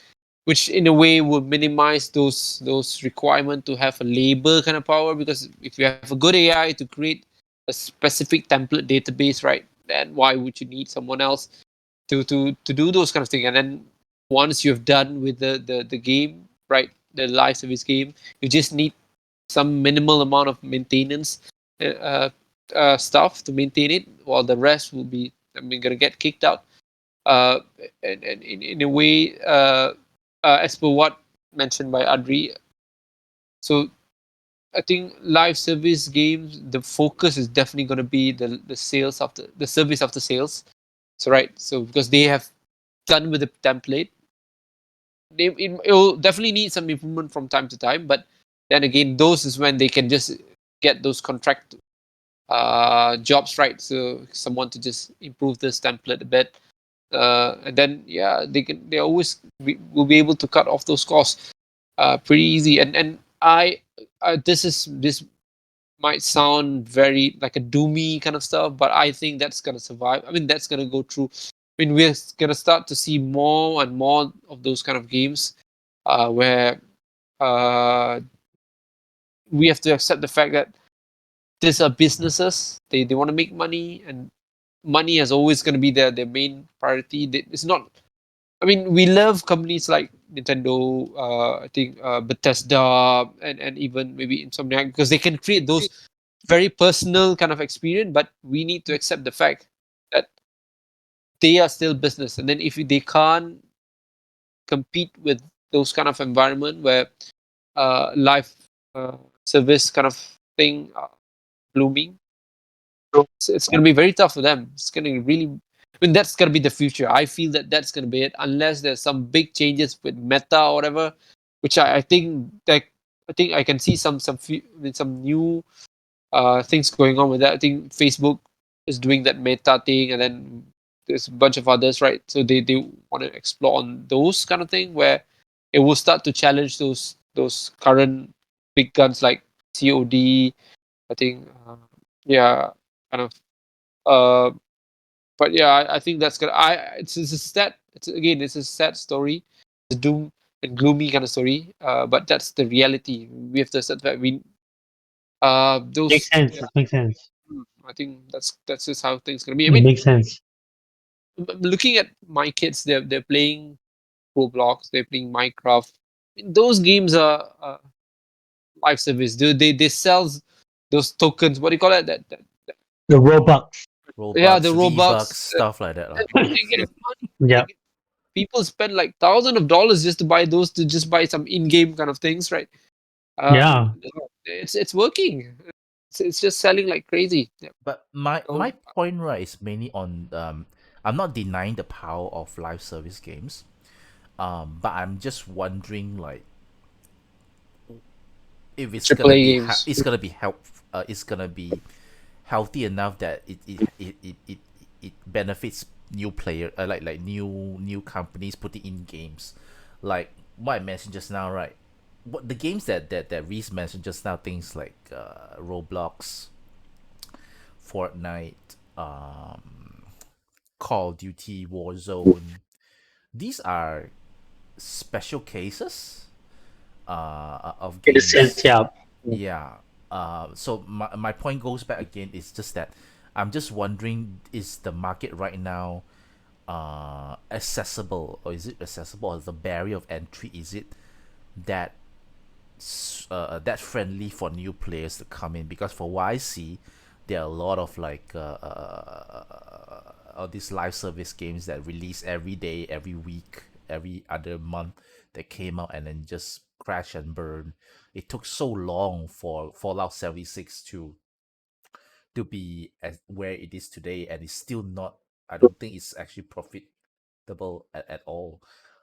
which in a way would minimize those requirement to have a labor kind of power, because if you have a good AI to create a specific template database, right, then why would you need someone else to do those kind of things? And then once you've done with the game, right, the live service game, you just need some minimal amount of maintenance uh, stuff to maintain it, while the rest will be, I mean, gonna get kicked out. uh, and in a way, as per what mentioned by Adri, so I think live service games, the focus is definitely going to be the sales of the service of the sales. So right, so because they have done with the template, it will definitely need some improvement from time to time. But then again, those is when they can just get those contract jobs, right? So someone to just improve this template a bit, and then they always will be able to cut off those costs pretty easy. And this might sound very like a doomy kind of stuff, but I think that's gonna survive. I mean, that's gonna go through. I mean, we're gonna start to see more and more of those kind of games, where uh, we have to accept the fact that these are businesses. They want to make money, and money is always going to be their main priority. It's not. I mean, we love companies like Nintendo, I think Bethesda, and even maybe Insomniac, because they can create those very personal kind of experience. But we need to accept the fact that they are still business, and then if they can't compete with those kind of environment where live service kind of thing blooming, it's going to be very tough for them. It's going to really, I mean, that's going to be the future. I feel that that's going to be it, unless there's some big changes with Meta or whatever, which I think that I think I can see some new things going on with that. I think Facebook is doing that Meta thing, and then there's a bunch of others, right? So they want to explore on those kind of thing where it will start to challenge those current big guns like COD. I think, yeah, kind of. Uh, but yeah, I think that's gonna. It's a sad. It's a sad story. It's a doom and gloomy kind of story. But that's the reality. We have to accept that Makes those. sense. Yeah, Makes sense. I think that's just how things gonna be. I It mean, makes sense. looking at my kids, they're playing Roblox, they're playing Minecraft. I mean, those games are live service. They sell those tokens. What do you call it? The Robux. Yeah, Robux, the V-Bucks, Robux. stuff like that. They get money. Yeah. People spend like thousands of dollars just to buy those, to just buy some in-game kind of things, right? Yeah. It's working. It's just selling like crazy. Yeah. But my So, point, right, is mainly on I'm not denying the power of live service games. But I'm just wondering, like, if AAA games. it's gonna be it's gonna be healthy enough that it benefits new player, like new companies putting in games, like what I mentioned just now, right? What the games that Reese mentioned just now, things like Roblox, Fortnite, Call of Duty, Warzone. These are special cases of In a sense, games. yeah. Yeah. So my point goes back again. It's just that I'm just wondering, is the market right now accessible, or is it accessible, or the barrier of entry, is it that that friendly for new players to come in? Because for what I see, there are a lot of like all these live service games that release every day, every week, every other month, that came out and then just crash and burn. It took so long for Fallout 76 to be as where it is today, and it's still not. I don't think it's actually profitable at all.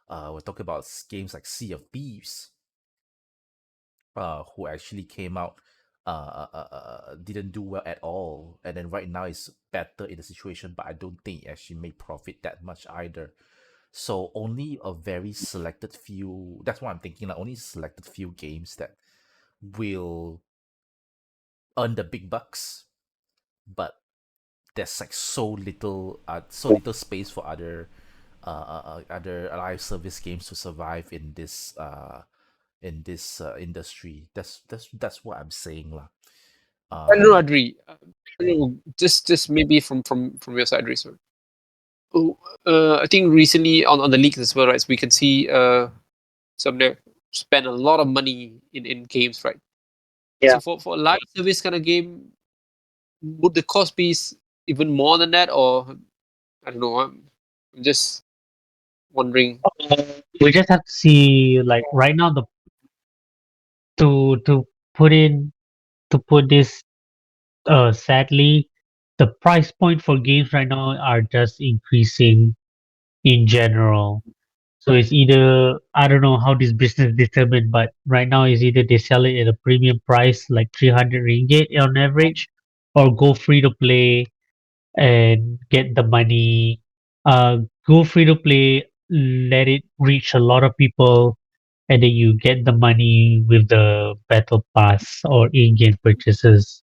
We're talking about games like Sea of Thieves, who actually came out, didn't do well at all, and then right now is better in the situation, but I don't think it actually made profit that much either. So only a very selected few. That's what I'm thinking. Like only selected few games that will earn the big bucks, but there's like so little space for other live service games to survive in this industry. That's what I'm saying, lah. I don't know, Adri. I don't know, just maybe from your side, Adri. Sorry. Oh, I think recently on the leaks as well, right? So we can see some there spend a lot of money in games, right? Yeah. So for a live service kind of game, would the cost be even more than that, or I don't know. I'm just wondering. We just have to see, like, right now, the to put in to put this sadly, the price point for games right now are just increasing in general. So it's either, I don't know how this business determined, but right now is either they sell it at a premium price like 300 ringgit on average, or go free to play and get the money, go free to play, let it reach a lot of people, and then you get the money with the battle pass or in-game purchases,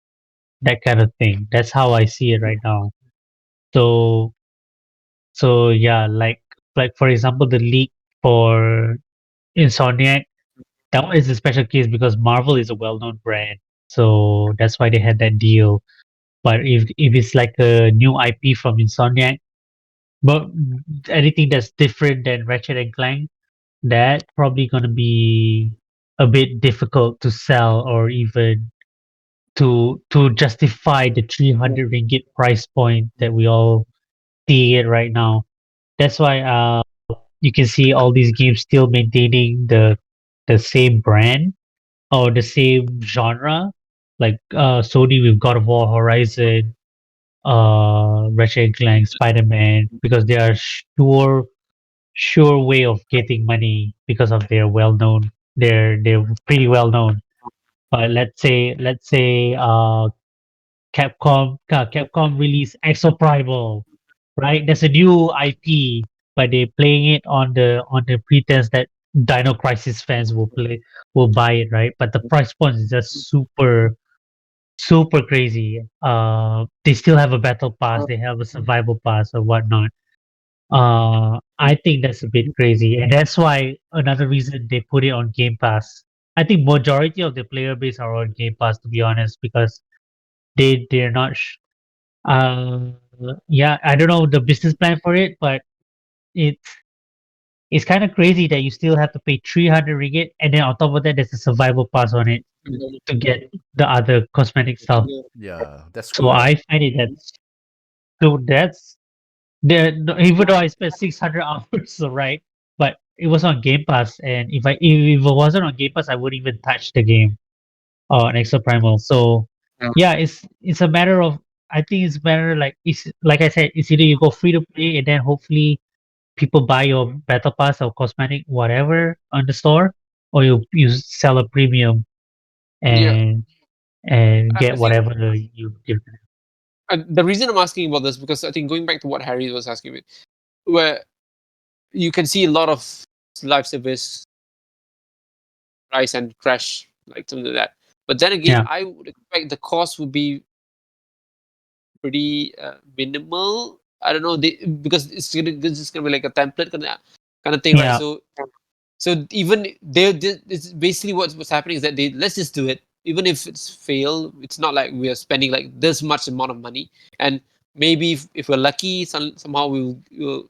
that kind of thing. That's how I see it right now. So so yeah, like for example, the leak for Insomniac, that one is a special case because Marvel is a well-known brand, so that's why they had that deal. But if it's like a new IP from Insomniac, but anything that's different than Ratchet and Clank, that probably gonna be a bit difficult to sell or even to justify the 300 ringgit price point that we all see it right now. That's why you can see all these games still maintaining the same brand or the same genre. Like Sony with God of War, Horizon, Ratchet and Clank, Spider Man, because they are sure way of getting money because of their well known. They're pretty well known. But let's say Capcom release Exoprimal, right? That's a new IP, but they're playing it on the pretense that Dino Crisis fans will buy it, right? But the price point is just super crazy. They still have a battle pass, they have a survival pass or whatnot. I think that's a bit crazy, and that's why another reason they put it on Game Pass. I think majority of the player base are on Game Pass, to be honest, because they're not. Uh, yeah, I don't know the business plan for it, but it's it's kind of crazy that you still have to pay 300 ringgit, and then on top of that, there's a survival pass on it to get the other cosmetic stuff. Yeah, that's So quite. I find it that's even though I spent 600 hours, so right, but it was on Game Pass, and if it wasn't on Game Pass, I wouldn't even touch the game on Extra Primal. So Yeah. yeah, it's a matter of I think it's better it's like I said, it's either you go free to play and then hopefully people buy your battle pass or cosmetic whatever on the store, or you sell a premium Yeah. and I get think whatever you give. the reason I'm asking about this because I think going back to what Harry was asking me, where you can see a lot of live service rise and crash, like something like that. But then again, Yeah, I would expect the cost would be pretty minimal. I don't know because this is gonna be like a template kind of thing, right? yeah, So even it's basically what's happening is that they let's just do it. Even if it's fail, it's not like we are spending like this much amount of money. And maybe if we're lucky, somehow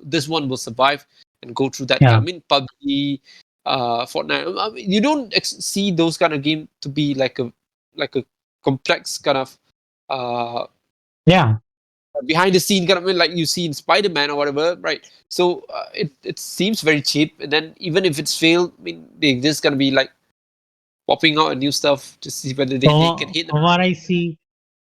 this one will survive and go through that. I yeah, mean, PUBG, Fortnite. I mean, you don't see those kind of game to be like a complex kind of uh yeah. behind the scene kind of like you see in Spider-Man or whatever, right? So it seems very cheap, and then even if it's failed, I mean they're just gonna be like popping out a new stuff to see whether they can hit. From what I see,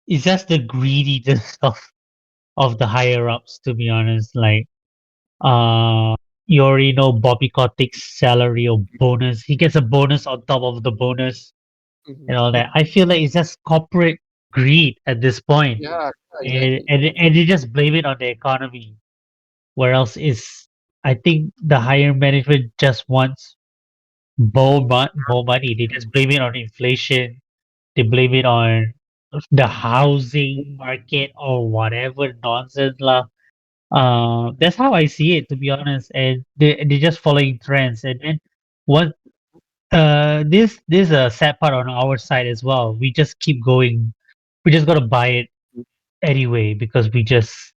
it's just the greediness of the higher ups. To be honest, uh, you already know Bobby Kotick's salary or bonus. He gets a bonus on top of the bonus Mhm. and all that. I feel like it's just corporate greed at this point, Yeah, exactly. and they just blame it on the economy. Where else is I think the higher management just wants more money. They just blame it on inflation. They blame it on the housing market or whatever nonsense lah. That's how I see it, to be honest. And they're just following trends. And then what this is a sad part on our side as well. We just keep going. We just gotta buy it anyway because we just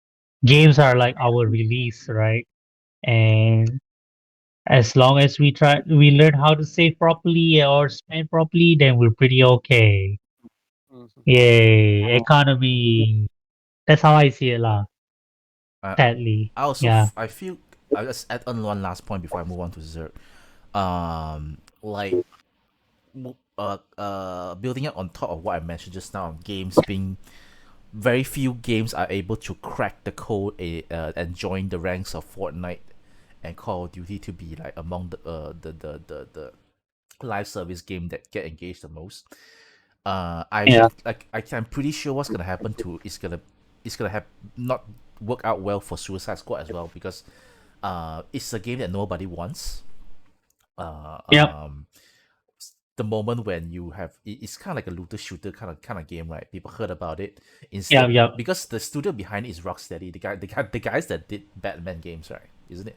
games are like our release, right? And as long as we learn how to save properly or spend properly, then we're pretty okay. Mhm. Yay, economy. That's how I see it, lah. Uh, Sadly, I also yeah, I feel I just add on one last point before I move on to Zerg. Like building it on top of what I mentioned just now, games being very few games are able to crack the code and join the ranks of Fortnite and Call of Duty to be like among the live service game that get engaged the most. yeah, I'm pretty sure what's gonna happen to it's gonna have not work out well for Suicide Squad as well because it's a game that nobody wants. Yep. The moment when you have it's kind of like a looter shooter kind of game, right? People heard about it Yeah, instead yeah. because the studio behind it is Rocksteady, the guys that did Batman games, right? Isn't it?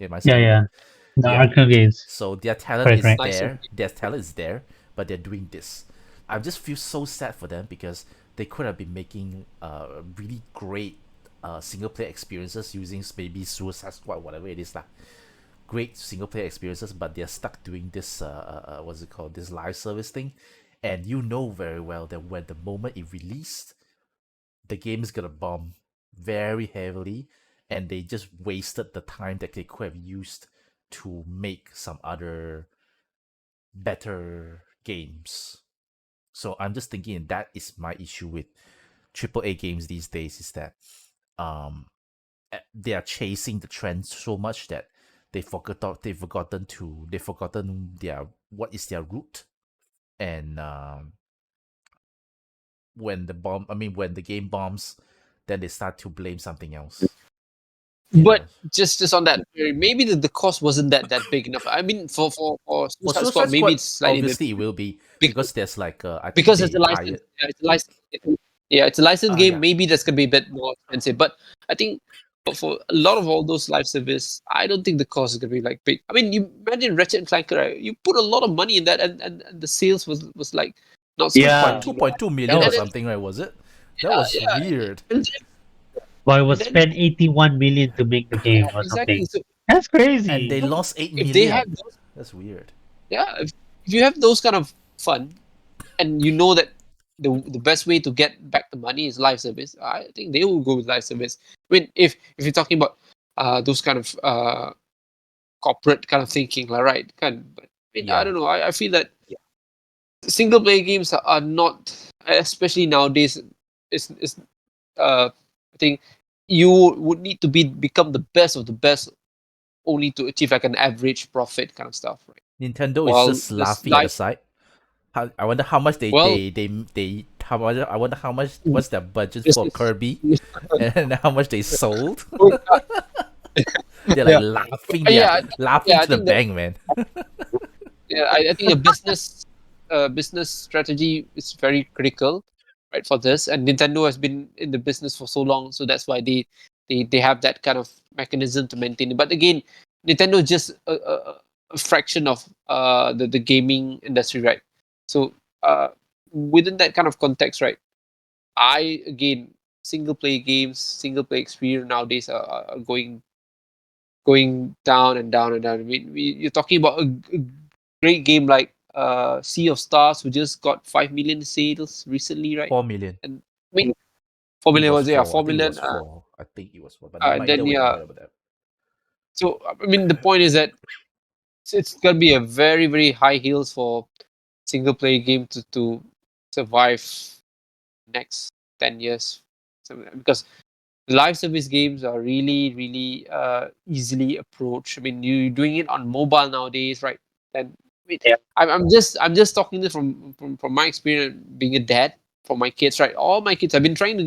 Am I Yeah, saying it yeah. right? The Yeah. Arkham games. So their talent Correct, is right. Nice. there. Their talent is there, but they're doing this. I just feel so sad for them because they could have been making really great single player experiences using maybe Suicide Squad, whatever it is lah. Great single player experiences, but they're stuck doing this what's it called, this live service thing, and you know very well that when the moment it released, the game is gonna bomb very heavily, and they just wasted the time that they could have used to make some other better games. So I'm just thinking that is my issue with AAA games these days, is that um they are chasing the trend so much that they've forgotten their what is their root. And when the game bombs, then they start to blame something else. But just on that, maybe the cost wasn't that big enough. I mean, for For Suicide Suicide Squad, maybe Squad, it's slightly bit obviously it will be big because there's like I think because it's they a license. hired. Yeah, it's a license. Yeah, it's a licensed game. Yeah. Maybe that's gonna be a bit more expensive. But I think for a lot of all those live service, I don't think the cost is gonna be like big. I mean, you imagine Ratchet and Clank, right? You put a lot of money in that, and the sales was like not so Yeah. fun. 2.2 million or And then- something, right? Was it? That was yeah, weird. and But it was then- spent 81 million to make the game or exactly. something. So That's crazy. And they lost 8 if they million. have those, That's weird. yeah, if you have those kind of fun, and you know that the best way to get back the money is live service, I think they will go with live service. I mean, if you're talking about those kind of corporate kind of thinking, like, right? But I mean, I Yeah. don't know. I feel that single player games are not, especially nowadays. Is I think you would need to become the best of the best only to achieve like an average profit kind of stuff, right? Nintendo While is just this laughing at the live, side. I wonder how much well, I wonder how much what's their budget this for is- Kirby and how much they sold. Oh, They're like Yeah. laughing, Yeah, laughing yeah, I to the think that- bank, man. yeah, I think a business strategy is very critical, right, for this. And Nintendo has been in the business for so long, so that's why they have that kind of mechanism to maintain it. But again, Nintendo is just a fraction of the gaming industry, right? So within that kind of context, right, single player games, single player experience nowadays are going down and down and down. I mean, you're talking about a great game like Sea of Stars, who just got 5 million sales recently, right? 4 million. And I mean, 4 million was, yeah, 4 I think it million. was 4. I think it was 4. But And then, either way, yeah. whatever that. So I mean, the point is that it's gonna be a very very high heels for single player game to survive next 10 years. So, because live service games are really really easily approached. I mean, you're doing it on mobile nowadays, right? And I mean, Yeah. I'm just talking this from my experience being a dad for my kids, right? All my kids, I've been trying to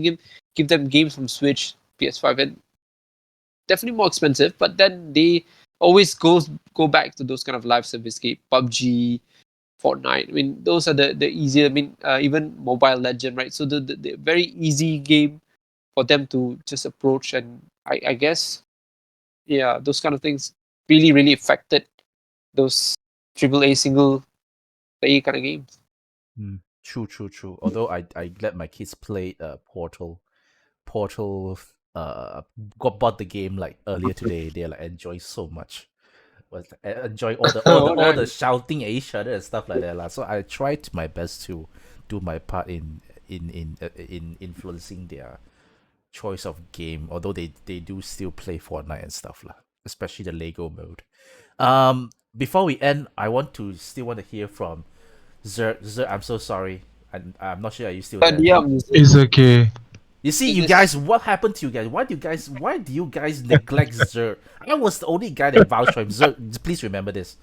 give them games from Switch, PS5, and definitely more expensive, but then they always go back to those kind of live service game, PUBG, Fortnite. I mean, those are the easier. I mean, even Mobile Legend, right? So the very easy game for them to just approach, and I guess, yeah, those kind of things really really affected those AAA single player kind of games. True. Although I let my kids play Portal got bought the game like earlier today. They're like enjoying so much. Enjoying all the shouting at each other and stuff like that lah. So I tried my best to do my part in influencing their choice of game. Although they do still play Fortnite and stuff lah, especially the Lego mode. Before we end, I want to hear from Zergg. Zergg, I'm so sorry. I'm not sure. Are you still there? But yeah, It's okay. You see, you guys, what happened to you guys? Why do you guys neglect Zergg? I was the only guy that vouched for him. Zergg, please remember this.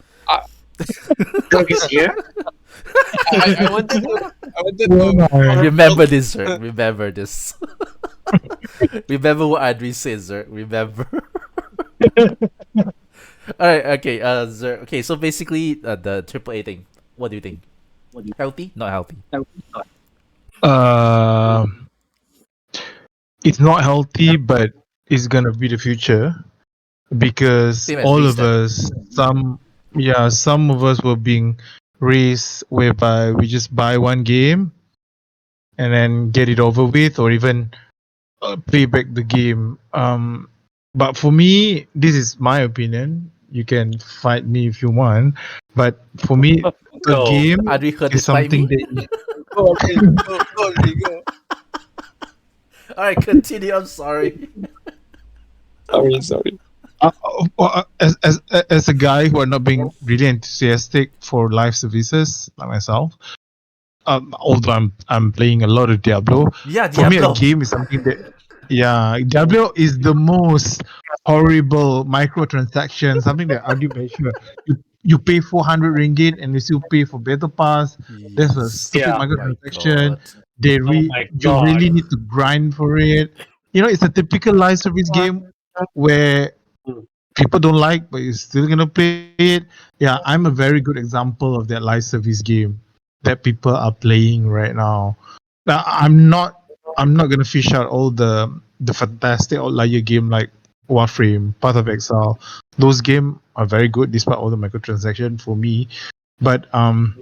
Zergg is here. I wanted to Remember this, Zergg. Remember this. Remember what Adri said, Zergg. Remember. All right. Okay. Okay. So basically, the AAA thing. What do you think? Healthy? Not healthy. Uh, it's not healthy, but it's gonna be the future because Same as all Reese of then. us, some of us were being raised whereby we just buy one game and then get it over with, or even play back the game. But for me, this is my opinion. You can fight me if you want, but for me, a Go. game Adri heard is this fight something me. that Go, go. All right. Continue. I'm sorry. Sorry. as a guy who are not being really enthusiastic for live services like myself, although I'm playing a lot of Diablo, Yeah, for me a Diablo. game is something that Diablo is the most horrible microtransaction, something that Adi mentioned. You pay 400 ringgit and you still pay for battle pass. There's a Yes. stupid Yeah. Oh my microtransaction. god. Oh my You god. really need to grind for it. It's a typical live service game where people don't like, but you're still gonna play it. Yeah, I'm a very good example of that live service game that people are playing right now. Now, I'm not gonna fish out all the fantastic outlier game like Warframe, Path of Exile. Those games are very good despite all the microtransaction for me. But I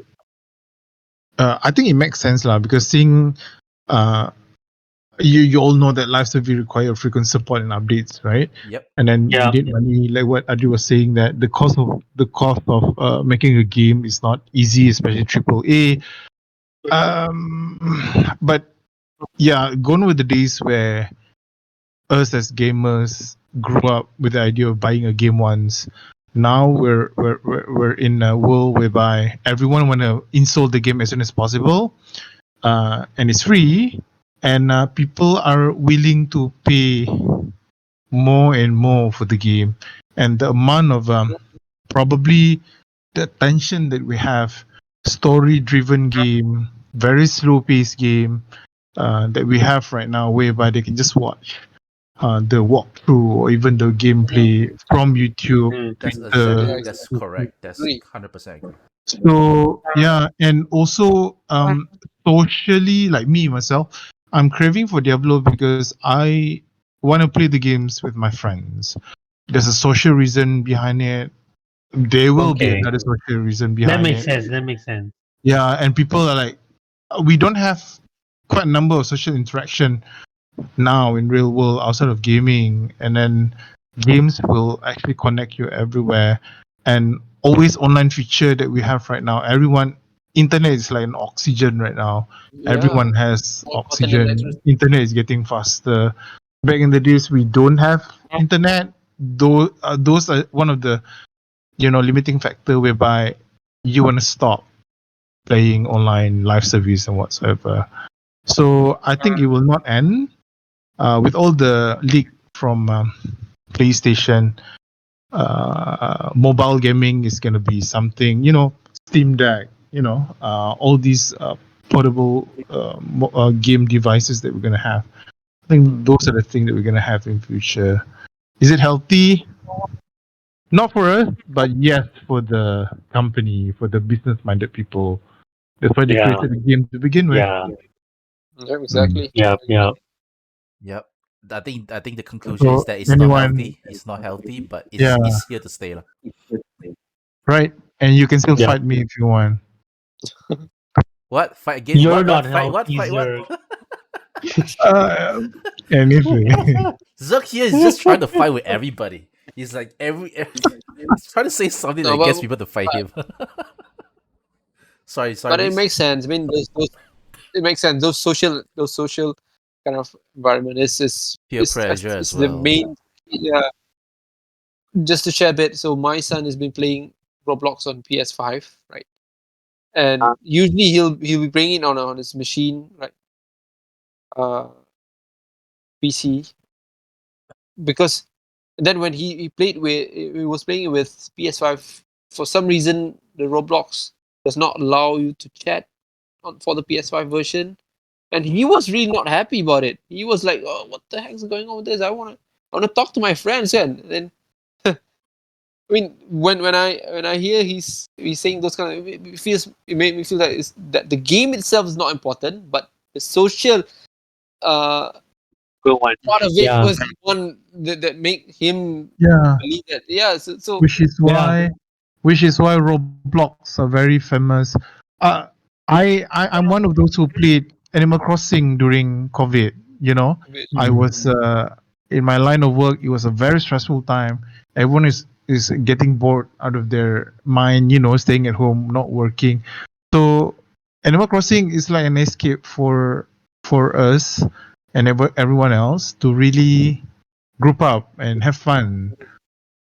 think it makes sense lah because seeing uh you all know that live service require frequent support and updates, right? Yep. And then you Yeah. need money, like what Adi was saying, that the cost of making a game is not easy, especially AAA. But yeah, gone with the days where us as gamers grew up with the idea of buying a game once. Now we're in a world whereby everyone want to install the game as soon as possible, and it's free, and people are willing to pay more and more for the game, and the amount of probably the attention that we have, story driven game, very slow paced game that we have right now, whereby they can just watch the walkthrough or even the gameplay from YouTube. That's With the Yeah, that's correct. That's agree. 100% agree. So yeah, and also socially, like me myself, I'm craving for Diablo because I want to play the games with my friends. There's a social reason behind it. There will be Okay. another social reason That behind makes it. sense. That makes sense. Yeah, and people are like, we don't have quite a number of social interaction now in real world outside of gaming, and then games will actually connect you everywhere, and always online feature that we have right now, everyone, internet is like an oxygen right now. Yeah. Everyone has More important than oxygen. Internet is getting faster. Back in the days we don't have internet. Those are one of the limiting factor whereby you want to stop playing online live service and whatsoever. So I think it will not end with all the leak from PlayStation. Mobile gaming is going to be something, Steam Deck, all these portable game devices that we're going to have. I think those are the things that we're going to have in future. Is it healthy? Not for us, but yes, for the company, for the business-minded people. That's why they Yeah. created the game to begin with. Yeah. Yeah, exactly. Yep. Yep. Yep. I think the conclusion is So that it's not anyone, healthy. It's not healthy, but yeah, it's here to stay lah. right. And you can still Yeah. fight me if you want. What? Fight against You're what? What? not Fight what? healthy, Fight what? Zerg. Anything. Zerg here is just trying to fight with everybody. He's like he's trying to say something No, that gets but people to fight him. sorry, but it Reese. makes sense. I mean, those it makes sense. Those social kind of environment Peer pressure as is the well. main. Yeah. Just to share a bit. So my son has been playing Roblox on PS5, right? And usually he'll be bringing it on his machine, right? Uh, PC, because then when he was playing it with PS5, for some reason the Roblox does not allow you to chat for the PS5 version, and he was really not happy about it. He was like, "Oh, what the heck's going on with this? I wanna talk to my friends." And then I mean, when I hear he's saying those kind of, it made me feel that that the game itself is not important, but the social Good one. part of it Yeah. was the one that made him Yeah, believe that. Yeah, so which is Yeah. why Roblox are very famous. Uh, I'm one of those who played Animal Crossing during COVID. You know, I was in my line of work. It was a very stressful time. Everyone is getting bored out of their mind. You know, staying at home, not working. So Animal Crossing is like an escape for us and everyone else to really group up and have fun.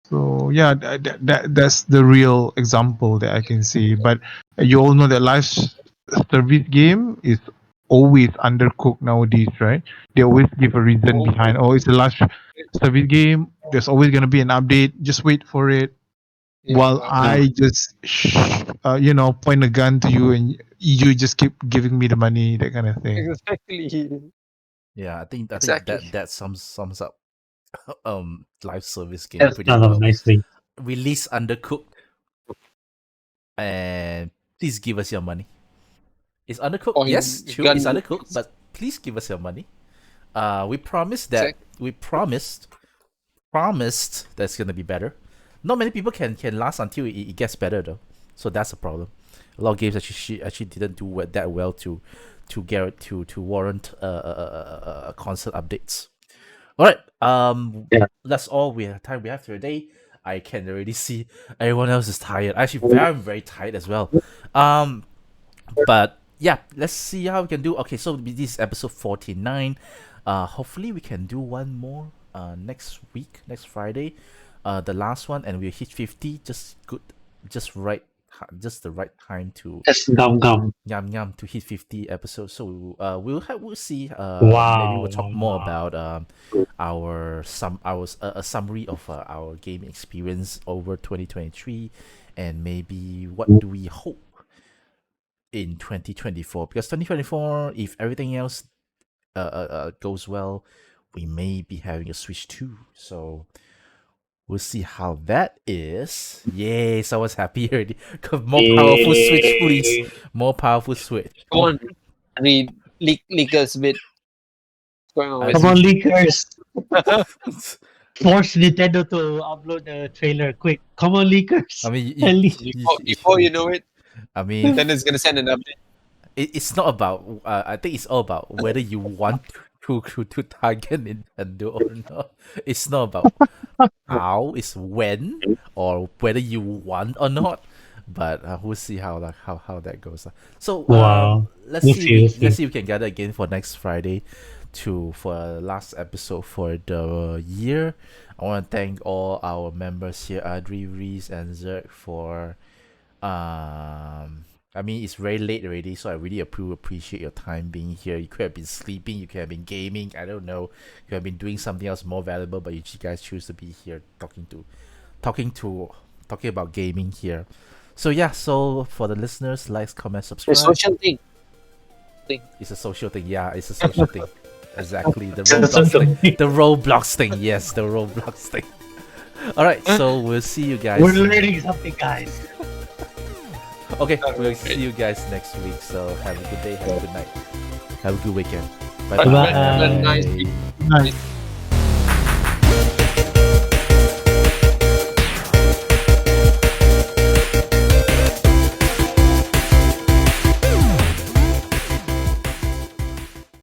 So yeah, that's the real example that I can see. But you all know that service game is always undercooked nowadays, right? They always give a reason behind. Oh, it's a live service game. There's always gonna be an update. Just wait for it. While I just point a gun to you and you just keep giving me the money, that kind of thing. exactly. Yeah, I think Exactly. that sums up live service game That's pretty kind of well. nicely. Release undercooked, and please give us your money. It's undercooked. Or Yes, his true. It's gun. undercooked, but please give us your money. We promised Exactly. we promised that's gonna be better. Not many people can last until it gets better though, so that's a problem. A lot of games actually didn't do that well to warrant constant updates. All right, Yeah. that's all time we have for today. I can already see everyone else is tired. Actually, very tired as well. But yeah, let's see how we can do. Okay, so this is episode 49. Hopefully we can do one more next week, next Friday. The last one, and we'll hit 50. Just good, just right, just the right time to That's gum. yum to hit 50 episodes. So we'll see. Maybe we'll Wow. talk more about a summary of our gaming experience over 2023, and maybe what do we hope in 2024, because 2024, if everything else goes well, we may be having a Switch 2. So we'll see how that is. Yay, someone's happy already. More powerful Switch, please. Yay. More powerful Switch. Come on, read leakers bit. What's going on? Come on, leakers. I Force Nintendo to upload the trailer quick. Come on, leakers. mean, Before you know it, I mean, Nintendo's gonna send an update. it's not about. I think it's all about whether you want to target Nintendo or not. It's not about how, it's when, or whether you want or not. But we'll see how that goes. So Wow. let's We'll see see, we'll let's see. see if we can gather again for next Friday for our last episode for the year. I want to thank all our members here, Adri, Reese, and Zergg, for I mean, it's very late already, so I really appreciate your time being here. You could have been sleeping, you could have been gaming, I don't know. You could have been doing something else more valuable, but you guys choose to be here talking about gaming here. So yeah, so for the listeners, like, comment, The subscribe. social thing. It's a social thing. Yeah, it's a social thing. Exactly. The Social Roblox thing. thing. The Roblox thing. Yes, the Roblox thing. Alright, so we'll see you guys. We're learning something, guys. Okay, we'll see you guys next week. So have a good day, have a good night, have a good weekend. Bye Bye. bye. Have a nice Nice.